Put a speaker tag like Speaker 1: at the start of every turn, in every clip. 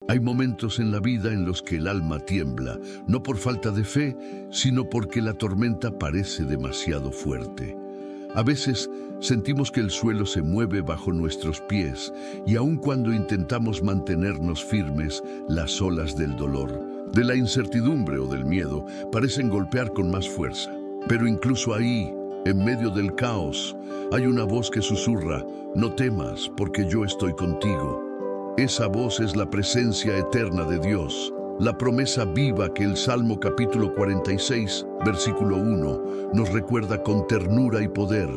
Speaker 1: Hay momentos en la vida en los que el alma tiembla, no por falta de fe, sino porque la tormenta parece demasiado fuerte. A veces sentimos que el suelo se mueve bajo nuestros pies y aun cuando intentamos mantenernos firmes, las olas del dolor, de la incertidumbre o del miedo parecen golpear con más fuerza. Pero incluso ahí, en medio del caos, hay una voz que susurra: no temas, porque yo estoy contigo. Esa voz es la presencia eterna de Dios, la promesa viva que el Salmo capítulo 46, versículo 1, nos recuerda con ternura y poder.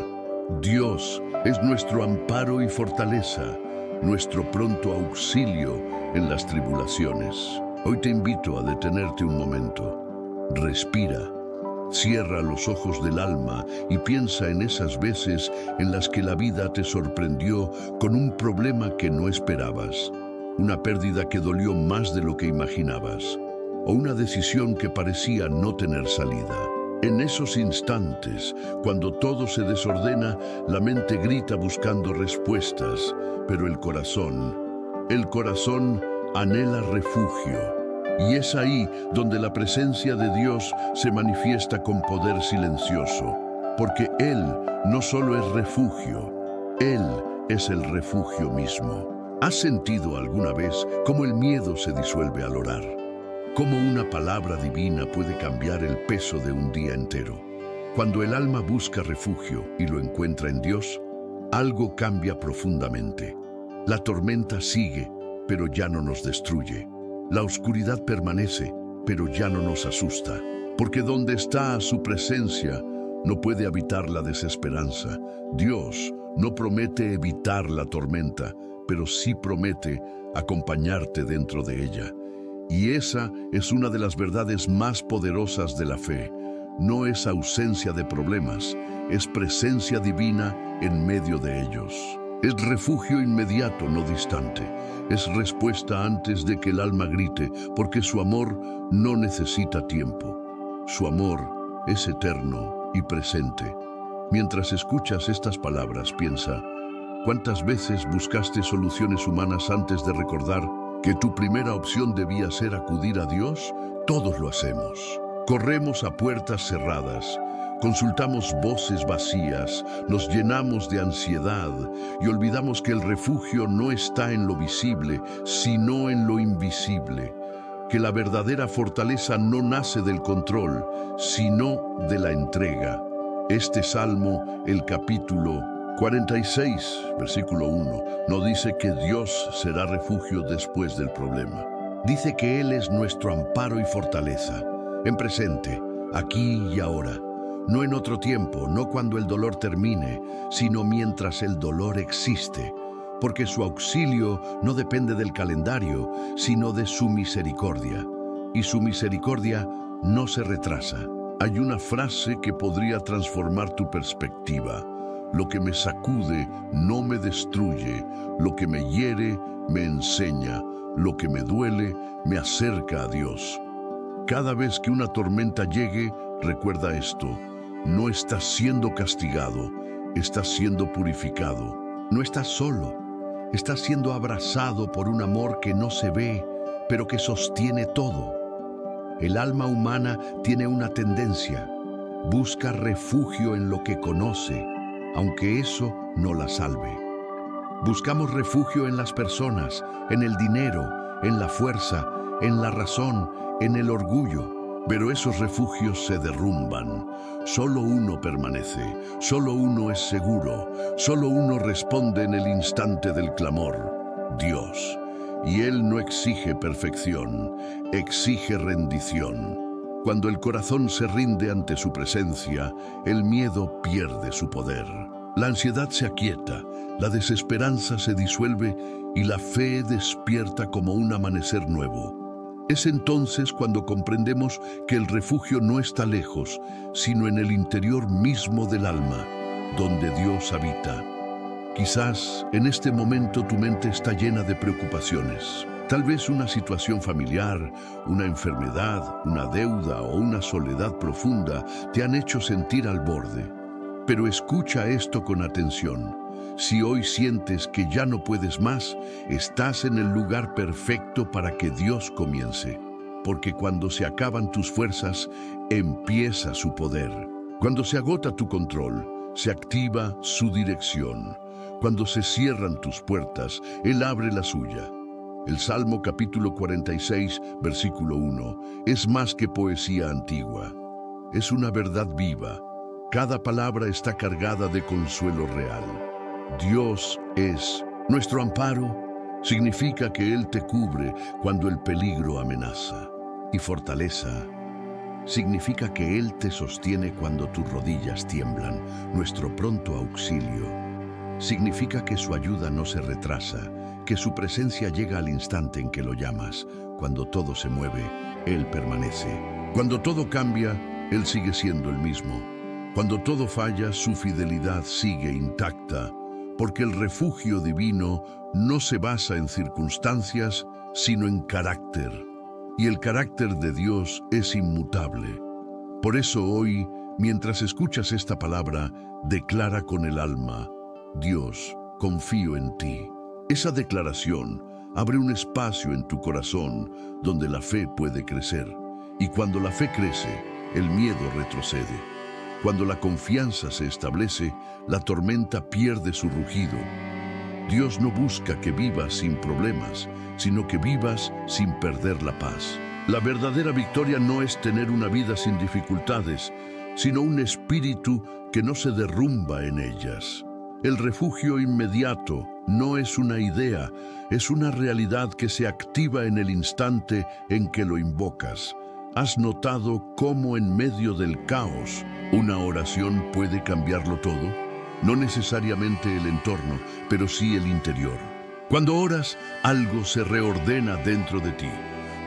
Speaker 1: Dios es nuestro amparo y fortaleza, nuestro pronto auxilio en las tribulaciones. Hoy te invito a detenerte un momento. Respira. Cierra los ojos del alma y piensa en esas veces en las que la vida te sorprendió con un problema que no esperabas, una pérdida que dolió más de lo que imaginabas, o una decisión que parecía no tener salida. En esos instantes, cuando todo se desordena, la mente grita buscando respuestas, pero el corazón anhela refugio. Y es ahí donde la presencia de Dios se manifiesta con poder silencioso, porque Él no solo es refugio, Él es el refugio mismo. ¿Has sentido alguna vez cómo el miedo se disuelve al orar? ¿Cómo una palabra divina puede cambiar el peso de un día entero? Cuando el alma busca refugio y lo encuentra en Dios, algo cambia profundamente. La tormenta sigue, pero ya no nos destruye. La oscuridad permanece, pero ya no nos asusta, porque donde está su presencia no puede habitar la desesperanza. Dios no promete evitar la tormenta, pero sí promete acompañarte dentro de ella. Y esa es una de las verdades más poderosas de la fe. No es ausencia de problemas, es presencia divina en medio de ellos. Es refugio inmediato, no distante. Es respuesta antes de que el alma grite, porque su amor no necesita tiempo. Su amor es eterno y presente. Mientras escuchas estas palabras, piensa: ¿cuántas veces buscaste soluciones humanas antes de recordar que tu primera opción debía ser acudir a Dios? Todos lo hacemos. Corremos a puertas cerradas. Consultamos voces vacías, nos llenamos de ansiedad y olvidamos que el refugio no está en lo visible, sino en lo invisible. Que la verdadera fortaleza no nace del control, sino de la entrega. Este salmo, el capítulo 46, versículo 1, no dice que Dios será refugio después del problema. Dice que Él es nuestro amparo y fortaleza, en presente, aquí y ahora. No en otro tiempo, no cuando el dolor termine, sino mientras el dolor existe, porque su auxilio no depende del calendario, sino de su misericordia, y su misericordia no se retrasa. Hay una frase que podría transformar tu perspectiva: lo que me sacude no me destruye, lo que me hiere me enseña, lo que me duele me acerca a Dios. Cada vez que una tormenta llegue, recuerda esto: no estás siendo castigado, estás siendo purificado. No estás solo, estás siendo abrazado por un amor que no se ve, pero que sostiene todo. El alma humana tiene una tendencia: busca refugio en lo que conoce, aunque eso no la salve. Buscamos refugio en las personas, en el dinero, en la fuerza, en la razón, en el orgullo. Pero esos refugios se derrumban. Solo uno permanece, solo uno es seguro, solo uno responde en el instante del clamor: Dios. Y Él no exige perfección, exige rendición. Cuando el corazón se rinde ante su presencia, el miedo pierde su poder. La ansiedad se aquieta, la desesperanza se disuelve y la fe despierta como un amanecer nuevo. Es entonces cuando comprendemos que el refugio no está lejos, sino en el interior mismo del alma, donde Dios habita. Quizás en este momento tu mente está llena de preocupaciones. Tal vez una situación familiar, una enfermedad, una deuda o una soledad profunda te han hecho sentir al borde. Pero escucha esto con atención. Si hoy sientes que ya no puedes más, estás en el lugar perfecto para que Dios comience. Porque cuando se acaban tus fuerzas, empieza su poder. Cuando se agota tu control, se activa su dirección. Cuando se cierran tus puertas, Él abre la suya. El Salmo capítulo 46, versículo 1, es más que poesía antigua. Es una verdad viva. Cada palabra está cargada de consuelo real. Dios es nuestro amparo. Significa que Él te cubre cuando el peligro amenaza. Y fortaleza significa que Él te sostiene cuando tus rodillas tiemblan. Nuestro pronto auxilio significa que su ayuda no se retrasa, que su presencia llega al instante en que lo llamas. Cuando todo se mueve, Él permanece. Cuando todo cambia, Él sigue siendo el mismo. Cuando todo falla, su fidelidad sigue intacta, porque el refugio divino no se basa en circunstancias, sino en carácter. Y el carácter de Dios es inmutable. Por eso hoy, mientras escuchas esta palabra, declara con el alma: Dios, confío en ti. Esa declaración abre un espacio en tu corazón donde la fe puede crecer. Y cuando la fe crece, el miedo retrocede. Cuando la confianza se establece, la tormenta pierde su rugido. Dios no busca que vivas sin problemas, sino que vivas sin perder la paz. La verdadera victoria no es tener una vida sin dificultades, sino un espíritu que no se derrumba en ellas. El refugio inmediato no es una idea, es una realidad que se activa en el instante en que lo invocas. ¿Has notado cómo en medio del caos una oración puede cambiarlo todo? No necesariamente el entorno, pero sí el interior. Cuando oras, algo se reordena dentro de ti.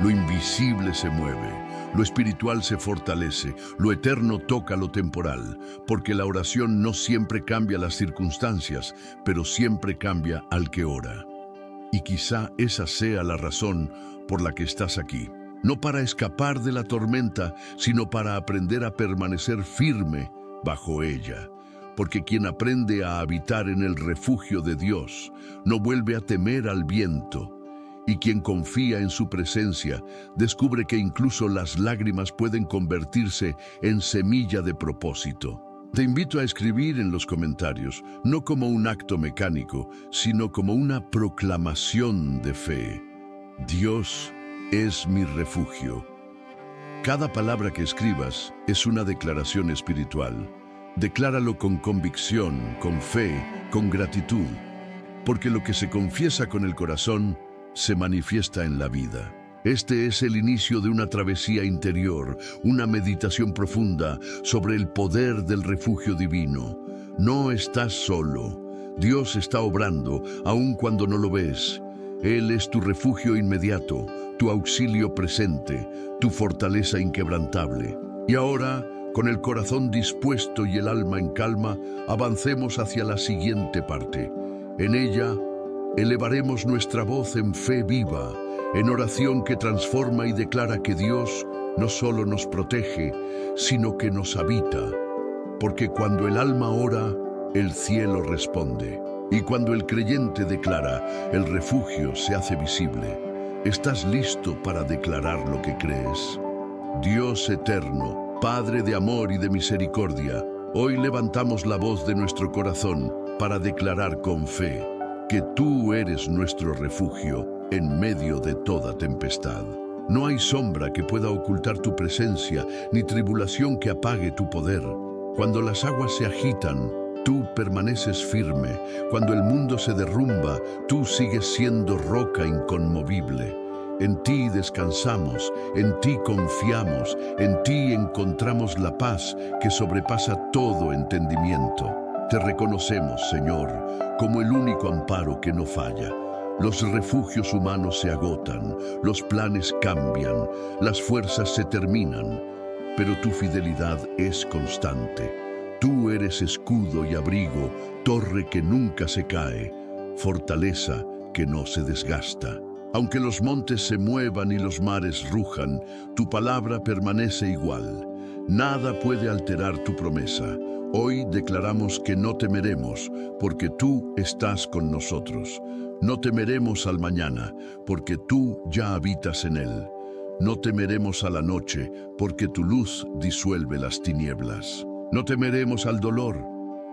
Speaker 1: Lo invisible se mueve, lo espiritual se fortalece, lo eterno toca lo temporal, porque la oración no siempre cambia las circunstancias, pero siempre cambia al que ora. Y quizá esa sea la razón por la que estás aquí. No para escapar de la tormenta, sino para aprender a permanecer firme bajo ella. Porque quien aprende a habitar en el refugio de Dios no vuelve a temer al viento. Y quien confía en su presencia descubre que incluso las lágrimas pueden convertirse en semilla de propósito. Te invito a escribir en los comentarios, no como un acto mecánico, sino como una proclamación de fe. Dios es mi refugio. Cada palabra que escribas es una declaración espiritual. Decláralo con convicción, con fe, con gratitud, porque lo que se confiesa con el corazón se manifiesta en la vida. Este es el inicio de una travesía interior, una meditación profunda sobre el poder del refugio divino. No estás solo. Dios está obrando, aun cuando no lo ves. Él es tu refugio inmediato, tu auxilio presente, tu fortaleza inquebrantable. Y ahora, con el corazón dispuesto y el alma en calma, avancemos hacia la siguiente parte. En ella, elevaremos nuestra voz en fe viva, en oración que transforma y declara que Dios no solo nos protege, sino que nos habita. Porque cuando el alma ora, el cielo responde. Y cuando el creyente declara, el refugio se hace visible. ¿Estás listo para declarar lo que crees? Dios eterno, Padre de amor y de misericordia, hoy levantamos la voz de nuestro corazón para declarar con fe que tú eres nuestro refugio en medio de toda tempestad. No hay sombra que pueda ocultar tu presencia, ni tribulación que apague tu poder. Cuando las aguas se agitan, tú permaneces firme. Cuando el mundo se derrumba, tú sigues siendo roca inconmovible. En ti descansamos, en ti confiamos, en ti encontramos la paz que sobrepasa todo entendimiento. Te reconocemos, Señor, como el único amparo que no falla. Los refugios humanos se agotan, los planes cambian, las fuerzas se terminan, pero tu fidelidad es constante. Tú eres escudo y abrigo, torre que nunca se cae, fortaleza que no se desgasta. Aunque los montes se muevan y los mares rujan, tu palabra permanece igual. Nada puede alterar tu promesa. Hoy declaramos que no temeremos, porque tú estás con nosotros. No temeremos al mañana, porque tú ya habitas en él. No temeremos a la noche, porque tu luz disuelve las tinieblas. No temeremos al dolor,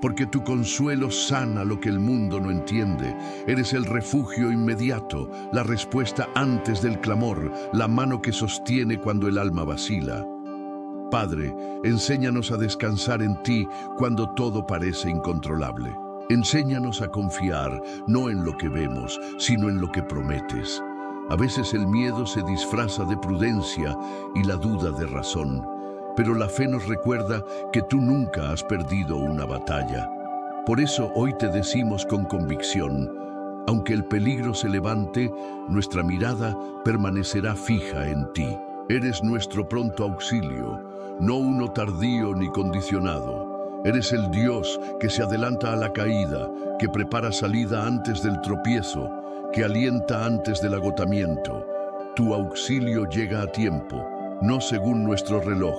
Speaker 1: porque tu consuelo sana lo que el mundo no entiende. Eres el refugio inmediato, la respuesta antes del clamor, la mano que sostiene cuando el alma vacila. Padre, enséñanos a descansar en ti cuando todo parece incontrolable. Enséñanos a confiar, no en lo que vemos, sino en lo que prometes. A veces el miedo se disfraza de prudencia y la duda de razón, pero la fe nos recuerda que tú nunca has perdido una batalla. Por eso hoy te decimos con convicción, aunque el peligro se levante, nuestra mirada permanecerá fija en ti. Eres nuestro pronto auxilio, no uno tardío ni condicionado. Eres el Dios que se adelanta a la caída, que prepara salida antes del tropiezo, que alienta antes del agotamiento. Tu auxilio llega a tiempo, no según nuestro reloj,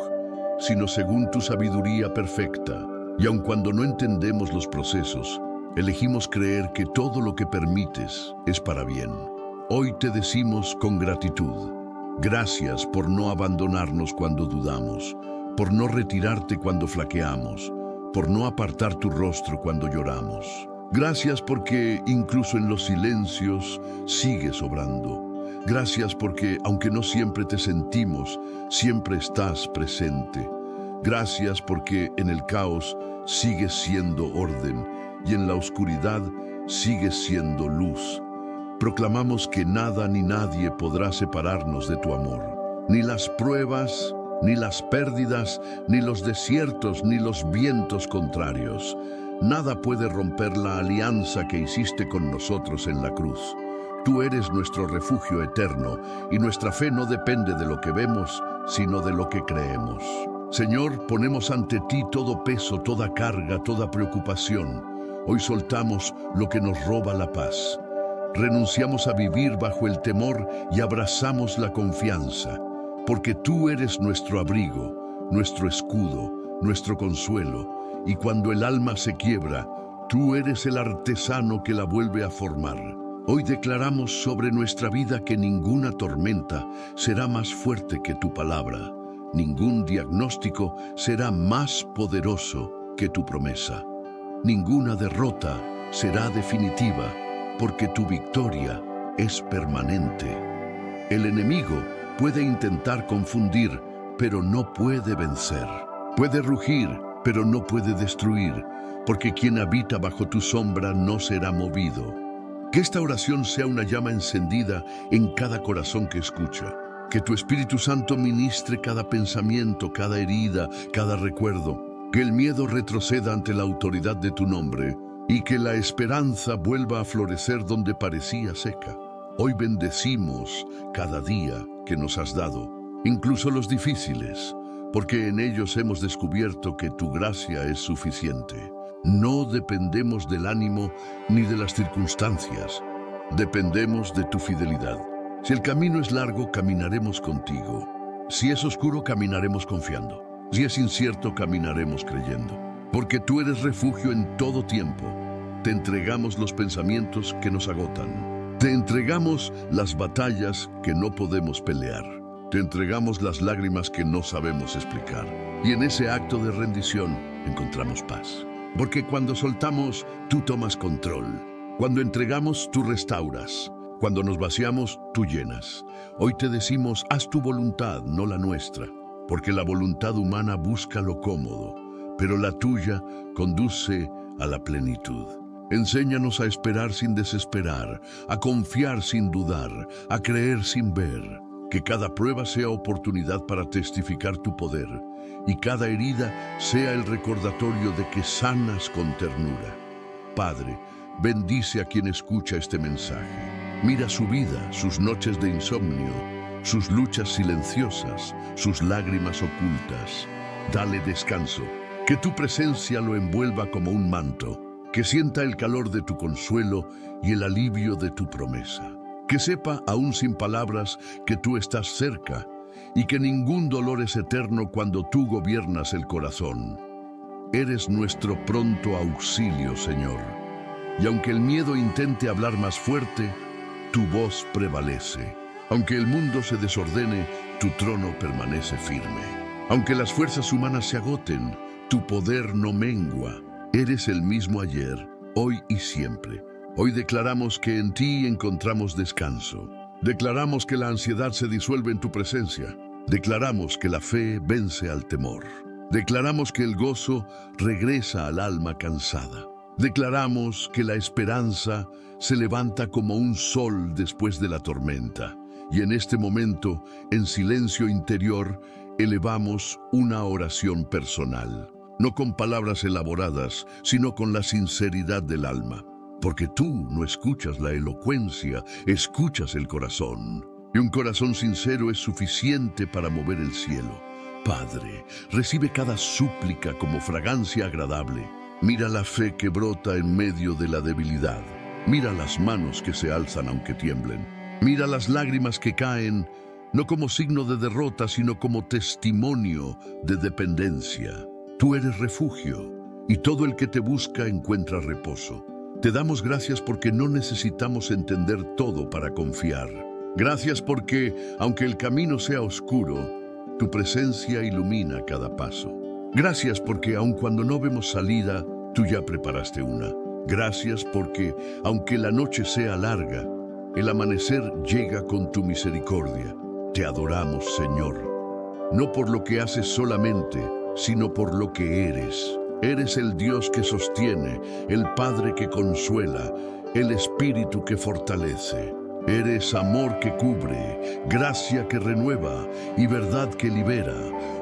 Speaker 1: sino según tu sabiduría perfecta. Y aun cuando no entendemos los procesos, elegimos creer que todo lo que permites es para bien. Hoy te decimos con gratitud, gracias por no abandonarnos cuando dudamos, por no retirarte cuando flaqueamos, por no apartar tu rostro cuando lloramos. Gracias porque incluso en los silencios sigues obrando. Gracias porque, aunque no siempre te sentimos, siempre estás presente. Gracias porque en el caos sigues siendo orden y en la oscuridad sigues siendo luz. Proclamamos que nada ni nadie podrá separarnos de tu amor. Ni las pruebas, ni las pérdidas, ni los desiertos, ni los vientos contrarios. Nada puede romper la alianza que hiciste con nosotros en la cruz. Tú eres nuestro refugio eterno y nuestra fe no depende de lo que vemos, sino de lo que creemos. Señor, ponemos ante ti todo peso, toda carga, toda preocupación. Hoy soltamos lo que nos roba la paz. Renunciamos a vivir bajo el temor y abrazamos la confianza, porque tú eres nuestro abrigo, nuestro escudo, nuestro consuelo, y cuando el alma se quiebra, tú eres el artesano que la vuelve a formar. Hoy declaramos sobre nuestra vida que ninguna tormenta será más fuerte que tu palabra. Ningún diagnóstico será más poderoso que tu promesa. Ninguna derrota será definitiva, porque tu victoria es permanente. El enemigo puede intentar confundir, pero no puede vencer. Puede rugir, pero no puede destruir, porque quien habita bajo tu sombra no será movido. Que esta oración sea una llama encendida en cada corazón que escucha. Que tu Espíritu Santo ministre cada pensamiento, cada herida, cada recuerdo. Que el miedo retroceda ante la autoridad de tu nombre y que la esperanza vuelva a florecer donde parecía seca. Hoy bendecimos cada día que nos has dado, incluso los difíciles, porque en ellos hemos descubierto que tu gracia es suficiente. No dependemos del ánimo ni de las circunstancias, dependemos de tu fidelidad. Si el camino es largo, caminaremos contigo. Si es oscuro, caminaremos confiando. Si es incierto, caminaremos creyendo. Porque tú eres refugio en todo tiempo. Te entregamos los pensamientos que nos agotan. Te entregamos las batallas que no podemos pelear. Te entregamos las lágrimas que no sabemos explicar. Y en ese acto de rendición encontramos paz. Porque cuando soltamos, tú tomas control. Cuando entregamos, tú restauras. Cuando nos vaciamos, tú llenas. Hoy te decimos, haz tu voluntad, no la nuestra. Porque la voluntad humana busca lo cómodo, pero la tuya conduce a la plenitud. Enséñanos a esperar sin desesperar, a confiar sin dudar, a creer sin ver. Que cada prueba sea oportunidad para testificar tu poder y cada herida sea el recordatorio de que sanas con ternura. Padre, bendice a quien escucha este mensaje. Mira su vida, sus noches de insomnio, sus luchas silenciosas, sus lágrimas ocultas. Dale descanso, que tu presencia lo envuelva como un manto, que sienta el calor de tu consuelo y el alivio de tu promesa. Que sepa, aún sin palabras, que tú estás cerca y que ningún dolor es eterno cuando tú gobiernas el corazón. eres nuestro pronto auxilio, Señor. Y aunque el miedo intente hablar más fuerte, tu voz prevalece. Aunque el mundo se desordene, tu trono permanece firme. Aunque las fuerzas humanas se agoten, tu poder no mengua. Eres el mismo ayer, hoy y siempre. Hoy declaramos que en ti encontramos descanso. Declaramos que la ansiedad se disuelve en tu presencia. Declaramos que la fe vence al temor. Declaramos que el gozo regresa al alma cansada. Declaramos que la esperanza se levanta como un sol después de la tormenta. Y en este momento, en silencio interior, elevamos una oración personal. No con palabras elaboradas, sino con la sinceridad del alma. Porque tú no escuchas la elocuencia, escuchas el corazón. Y un corazón sincero es suficiente para mover el cielo. Padre, recibe cada súplica como fragancia agradable. Mira la fe que brota en medio de la debilidad. Mira las manos que se alzan aunque tiemblen. Mira las lágrimas que caen, no como signo de derrota, sino como testimonio de dependencia. Tú eres refugio, y todo el que te busca encuentra reposo. Te damos gracias porque no necesitamos entender todo para confiar. Gracias porque, aunque el camino sea oscuro, tu presencia ilumina cada paso. Gracias porque, aun cuando no vemos salida, tú ya preparaste una. Gracias porque, aunque la noche sea larga, el amanecer llega con tu misericordia. Te adoramos, Señor, no por lo que haces solamente, sino por lo que eres. Eres el Dios que sostiene, el Padre que consuela, el Espíritu que fortalece. Eres amor que cubre, gracia que renueva y verdad que libera.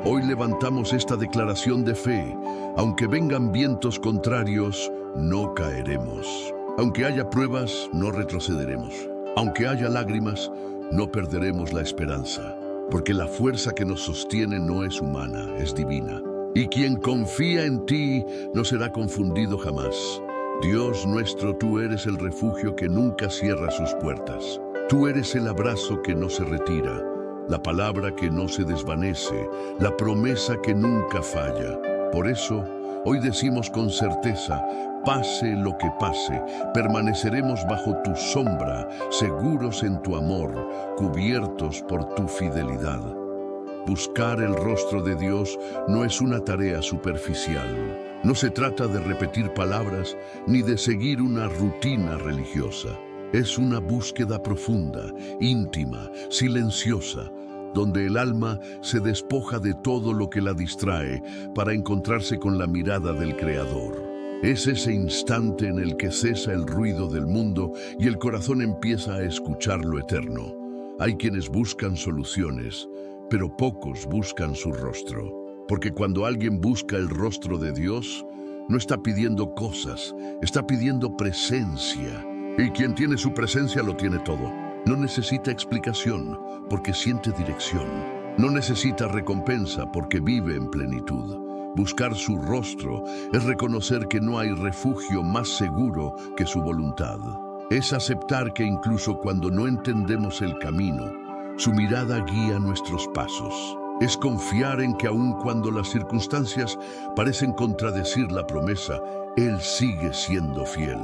Speaker 1: Hoy levantamos esta declaración de fe. Aunque vengan vientos contrarios, no caeremos. Aunque haya pruebas, no retrocederemos. Aunque haya lágrimas, no perderemos la esperanza. Porque la fuerza que nos sostiene no es humana, es divina. Y quien confía en ti no será confundido jamás. Dios nuestro, tú eres el refugio que nunca cierra sus puertas. Tú eres el abrazo que no se retira, la palabra que no se desvanece, la promesa que nunca falla. Por eso, hoy decimos con certeza, pase lo que pase, permaneceremos bajo tu sombra, seguros en tu amor, cubiertos por tu fidelidad. Buscar el rostro de Dios no es una tarea superficial. No se trata de repetir palabras ni de seguir una rutina religiosa. Es una búsqueda profunda, íntima, silenciosa, donde el alma se despoja de todo lo que la distrae para encontrarse con la mirada del Creador. Es ese instante en el que cesa el ruido del mundo y el corazón empieza a escuchar lo eterno. Hay quienes buscan soluciones, pero pocos buscan su rostro. Porque cuando alguien busca el rostro de Dios, no está pidiendo cosas, está pidiendo presencia. Y quien tiene su presencia lo tiene todo. No necesita explicación, porque siente dirección. No necesita recompensa, porque vive en plenitud. Buscar su rostro es reconocer que no hay refugio más seguro que su voluntad. Es aceptar que incluso cuando no entendemos el camino, su mirada guía nuestros pasos. Es confiar en que aun cuando las circunstancias parecen contradecir la promesa, Él sigue siendo fiel.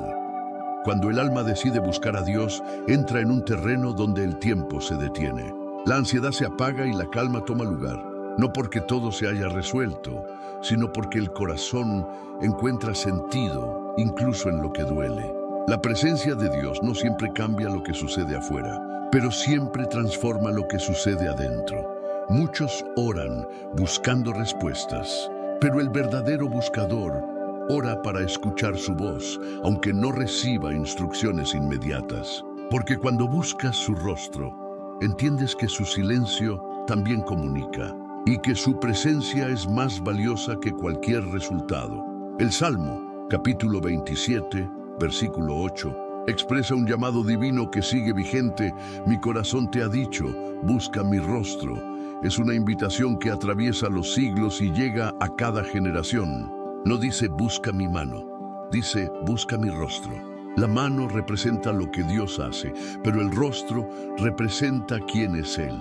Speaker 1: Cuando el alma decide buscar a Dios, entra en un terreno donde el tiempo se detiene. La ansiedad se apaga y la calma toma lugar. No porque todo se haya resuelto, sino porque el corazón encuentra sentido, incluso en lo que duele. La presencia de Dios no siempre cambia lo que sucede afuera, pero siempre transforma lo que sucede adentro. Muchos oran buscando respuestas, pero el verdadero buscador ora para escuchar su voz, aunque no reciba instrucciones inmediatas. Porque cuando buscas su rostro, entiendes que su silencio también comunica y que su presencia es más valiosa que cualquier resultado. El Salmo, capítulo 27, versículo 8, expresa un llamado divino que sigue vigente. Mi corazón te ha dicho, busca mi rostro. Es una invitación que atraviesa los siglos y llega a cada generación. No dice busca mi mano, dice busca mi rostro. La mano representa lo que Dios hace, pero el rostro representa quién es Él.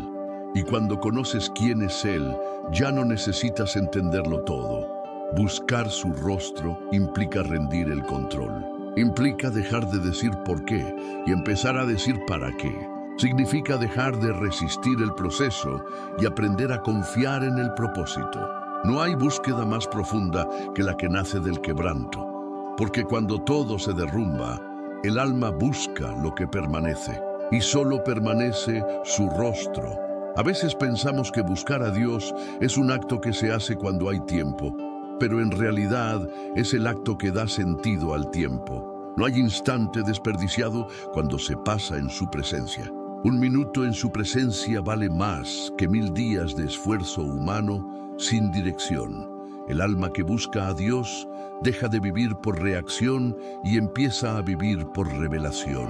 Speaker 1: Y cuando conoces quién es Él, ya no necesitas entenderlo todo. Buscar su rostro implica rendir el control. Implica dejar de decir por qué y empezar a decir para qué. Significa dejar de resistir el proceso y aprender a confiar en el propósito. No hay búsqueda más profunda que la que nace del quebranto, porque cuando todo se derrumba, el alma busca lo que permanece, y solo permanece su rostro. A veces pensamos que buscar a Dios es un acto que se hace cuando hay tiempo, pero en realidad es el acto que da sentido al tiempo. No hay instante desperdiciado cuando se pasa en su presencia. Un minuto en su presencia vale más que 1000 días de esfuerzo humano sin dirección. El alma que busca a Dios deja de vivir por reacción y empieza a vivir por revelación.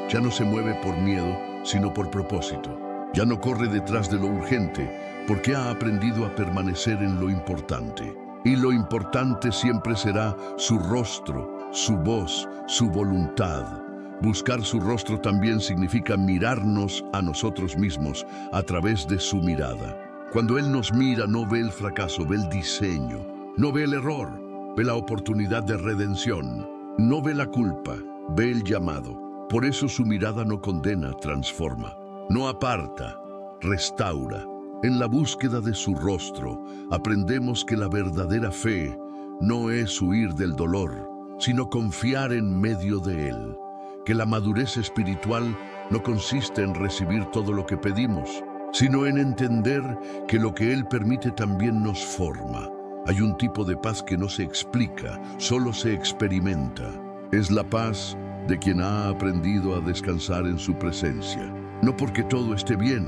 Speaker 1: Ya no se mueve por miedo, sino por propósito. Ya no corre detrás de lo urgente, porque ha aprendido a permanecer en lo importante. Y lo importante siempre será su rostro, su voz, su voluntad. Buscar su rostro también significa mirarnos a nosotros mismos a través de su mirada. Cuando Él nos mira, no ve el fracaso, ve el diseño. No ve el error, ve la oportunidad de redención. No ve la culpa, ve el llamado. Por eso su mirada no condena, transforma. No aparta, restaura. En la búsqueda de su rostro, aprendemos que la verdadera fe no es huir del dolor, sino confiar en medio de él. Que la madurez espiritual no consiste en recibir todo lo que pedimos, sino en entender que lo que Él permite también nos forma. Hay un tipo de paz que no se explica, solo se experimenta. Es la paz de quien ha aprendido a descansar en su presencia. No porque todo esté bien,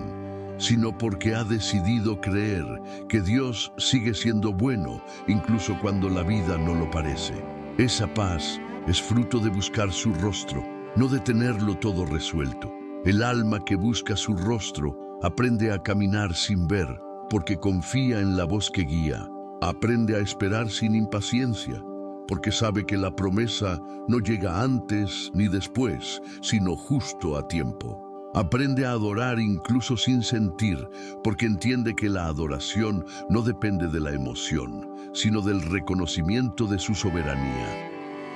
Speaker 1: sino porque ha decidido creer que Dios sigue siendo bueno, incluso cuando la vida no lo parece. Esa paz es fruto de buscar su rostro, no de tenerlo todo resuelto. El alma que busca su rostro aprende a caminar sin ver, porque confía en la voz que guía. Aprende a esperar sin impaciencia, porque sabe que la promesa no llega antes ni después, sino justo a tiempo. Aprende a adorar incluso sin sentir, porque entiende que la adoración no depende de la emoción, sino del reconocimiento de su soberanía.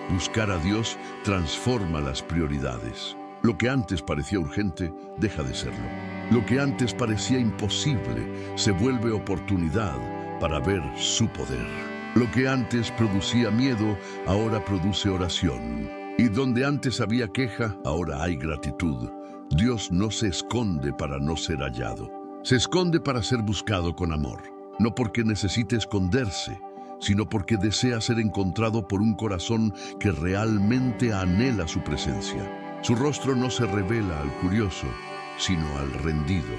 Speaker 1: Buscar a Dios transforma las prioridades. Lo que antes parecía urgente, deja de serlo. Lo que antes parecía imposible, se vuelve oportunidad para ver su poder. Lo que antes producía miedo, ahora produce oración. Y donde antes había queja, ahora hay gratitud. Dios no se esconde para no ser hallado. Se esconde para ser buscado con amor. No porque necesite esconderse, sino porque desea ser encontrado por un corazón que realmente anhela su presencia. Su rostro no se revela al curioso, sino al rendido.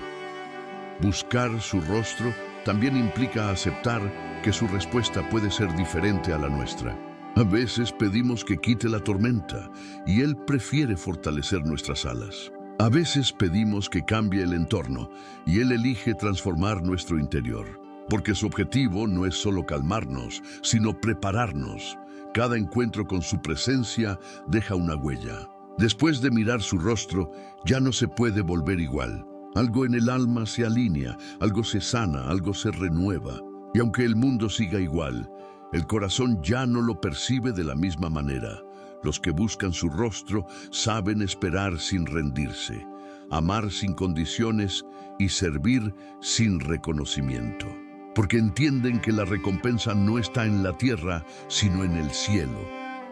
Speaker 1: Buscar su rostro también implica aceptar que su respuesta puede ser diferente a la nuestra. A veces pedimos que quite la tormenta y Él prefiere fortalecer nuestras alas. A veces pedimos que cambie el entorno y Él elige transformar nuestro interior. Porque su objetivo no es solo calmarnos, sino prepararnos. Cada encuentro con su presencia deja una huella. Después de mirar su rostro, ya no se puede volver igual. Algo en el alma se alinea, algo se sana, algo se renueva. Y aunque el mundo siga igual, el corazón ya no lo percibe de la misma manera. Los que buscan su rostro saben esperar sin rendirse, amar sin condiciones y servir sin reconocimiento. Porque entienden que la recompensa no está en la tierra, sino en el cielo.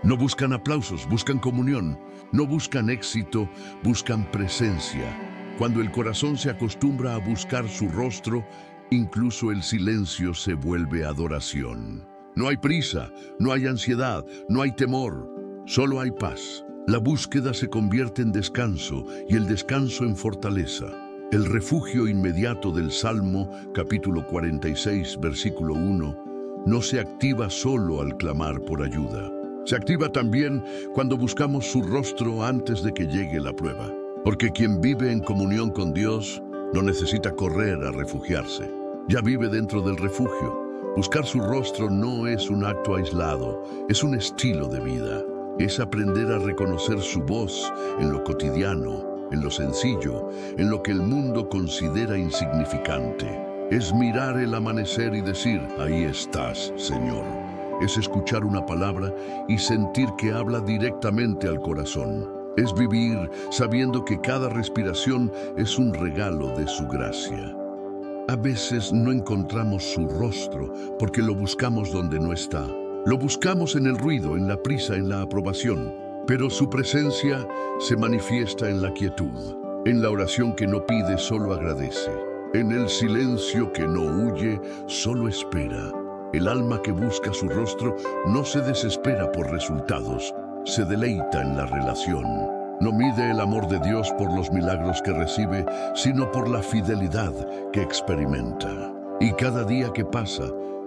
Speaker 1: No buscan aplausos, buscan comunión. No buscan éxito, buscan presencia. Cuando el corazón se acostumbra a buscar su rostro, incluso el silencio se vuelve adoración. No hay prisa, no hay ansiedad, no hay temor, solo hay paz. La búsqueda se convierte en descanso y el descanso en fortaleza. El refugio inmediato del Salmo, capítulo 46, versículo 1, no se activa solo al clamar por ayuda. Se activa también cuando buscamos su rostro antes de que llegue la prueba. Porque quien vive en comunión con Dios no necesita correr a refugiarse. Ya vive dentro del refugio. Buscar su rostro no es un acto aislado, es un estilo de vida. Es aprender a reconocer su voz en lo cotidiano, en lo sencillo, en lo que el mundo considera insignificante. Es mirar el amanecer y decir, ahí estás, Señor. es escuchar una palabra y sentir que habla directamente al corazón. Es vivir sabiendo que cada respiración es un regalo de su gracia. A veces no encontramos su rostro porque lo buscamos donde no está. Lo buscamos en el ruido, en la prisa, en la aprobación. Pero su presencia se manifiesta en la quietud, en la oración que no pide, solo agradece, en el silencio que no huye, solo espera. El alma que busca su rostro no se desespera por resultados, se deleita en la relación. No mide el amor de Dios por los milagros que recibe, sino por la fidelidad que experimenta. Y cada día que pasa,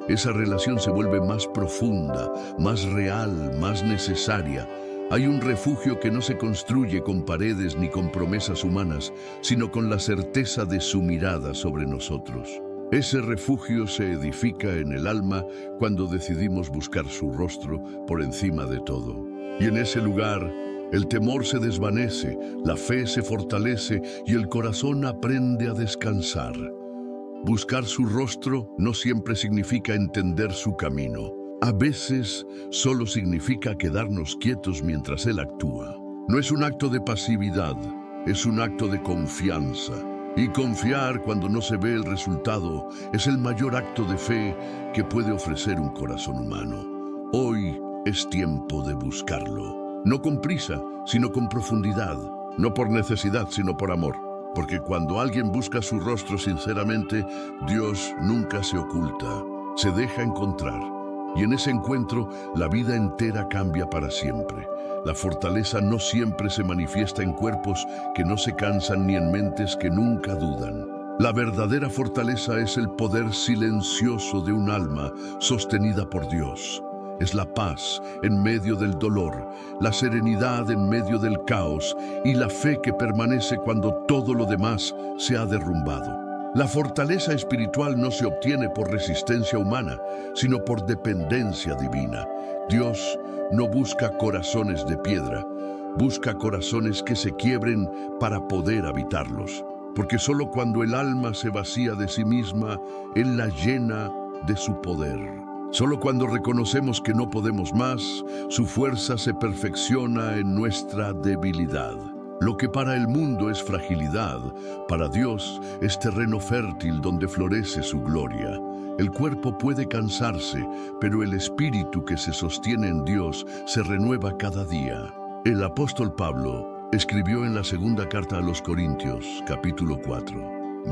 Speaker 1: esa relación se vuelve más profunda, más real, más necesaria. Hay un refugio que no se construye con paredes ni con promesas humanas, sino con la certeza de su mirada sobre nosotros. Ese refugio se edifica en el alma cuando decidimos buscar su rostro por encima de todo. Y en ese lugar, el temor se desvanece, la fe se fortalece y el corazón aprende a descansar. Buscar su rostro no siempre significa entender su camino. A veces solo significa quedarnos quietos mientras Él actúa. No es un acto de pasividad, es un acto de confianza. Y confiar cuando no se ve el resultado es el mayor acto de fe que puede ofrecer un corazón humano. Hoy es tiempo de buscarlo. No con prisa, sino con profundidad. No por necesidad, sino por amor. Porque cuando alguien busca su rostro sinceramente, Dios nunca se oculta, se deja encontrar. Y en ese encuentro, la vida entera cambia para siempre. La fortaleza no siempre se manifiesta en cuerpos que no se cansan ni en mentes que nunca dudan. La verdadera fortaleza es el poder silencioso de un alma sostenida por Dios. Es la paz en medio del dolor, la serenidad en medio del caos y la fe que permanece cuando todo lo demás se ha derrumbado. La fortaleza espiritual no se obtiene por resistencia humana, sino por dependencia divina. Dios no busca corazones de piedra, busca corazones que se quiebren para poder habitarlos. Porque solo cuando el alma se vacía de sí misma, Él la llena de su poder. Solo cuando reconocemos que no podemos más, su fuerza se perfecciona en nuestra debilidad. Lo que para el mundo es fragilidad, para Dios es terreno fértil donde florece su gloria. El cuerpo puede cansarse, pero el espíritu que se sostiene en Dios se renueva cada día. El apóstol Pablo escribió en la segunda carta a los Corintios, capítulo 4,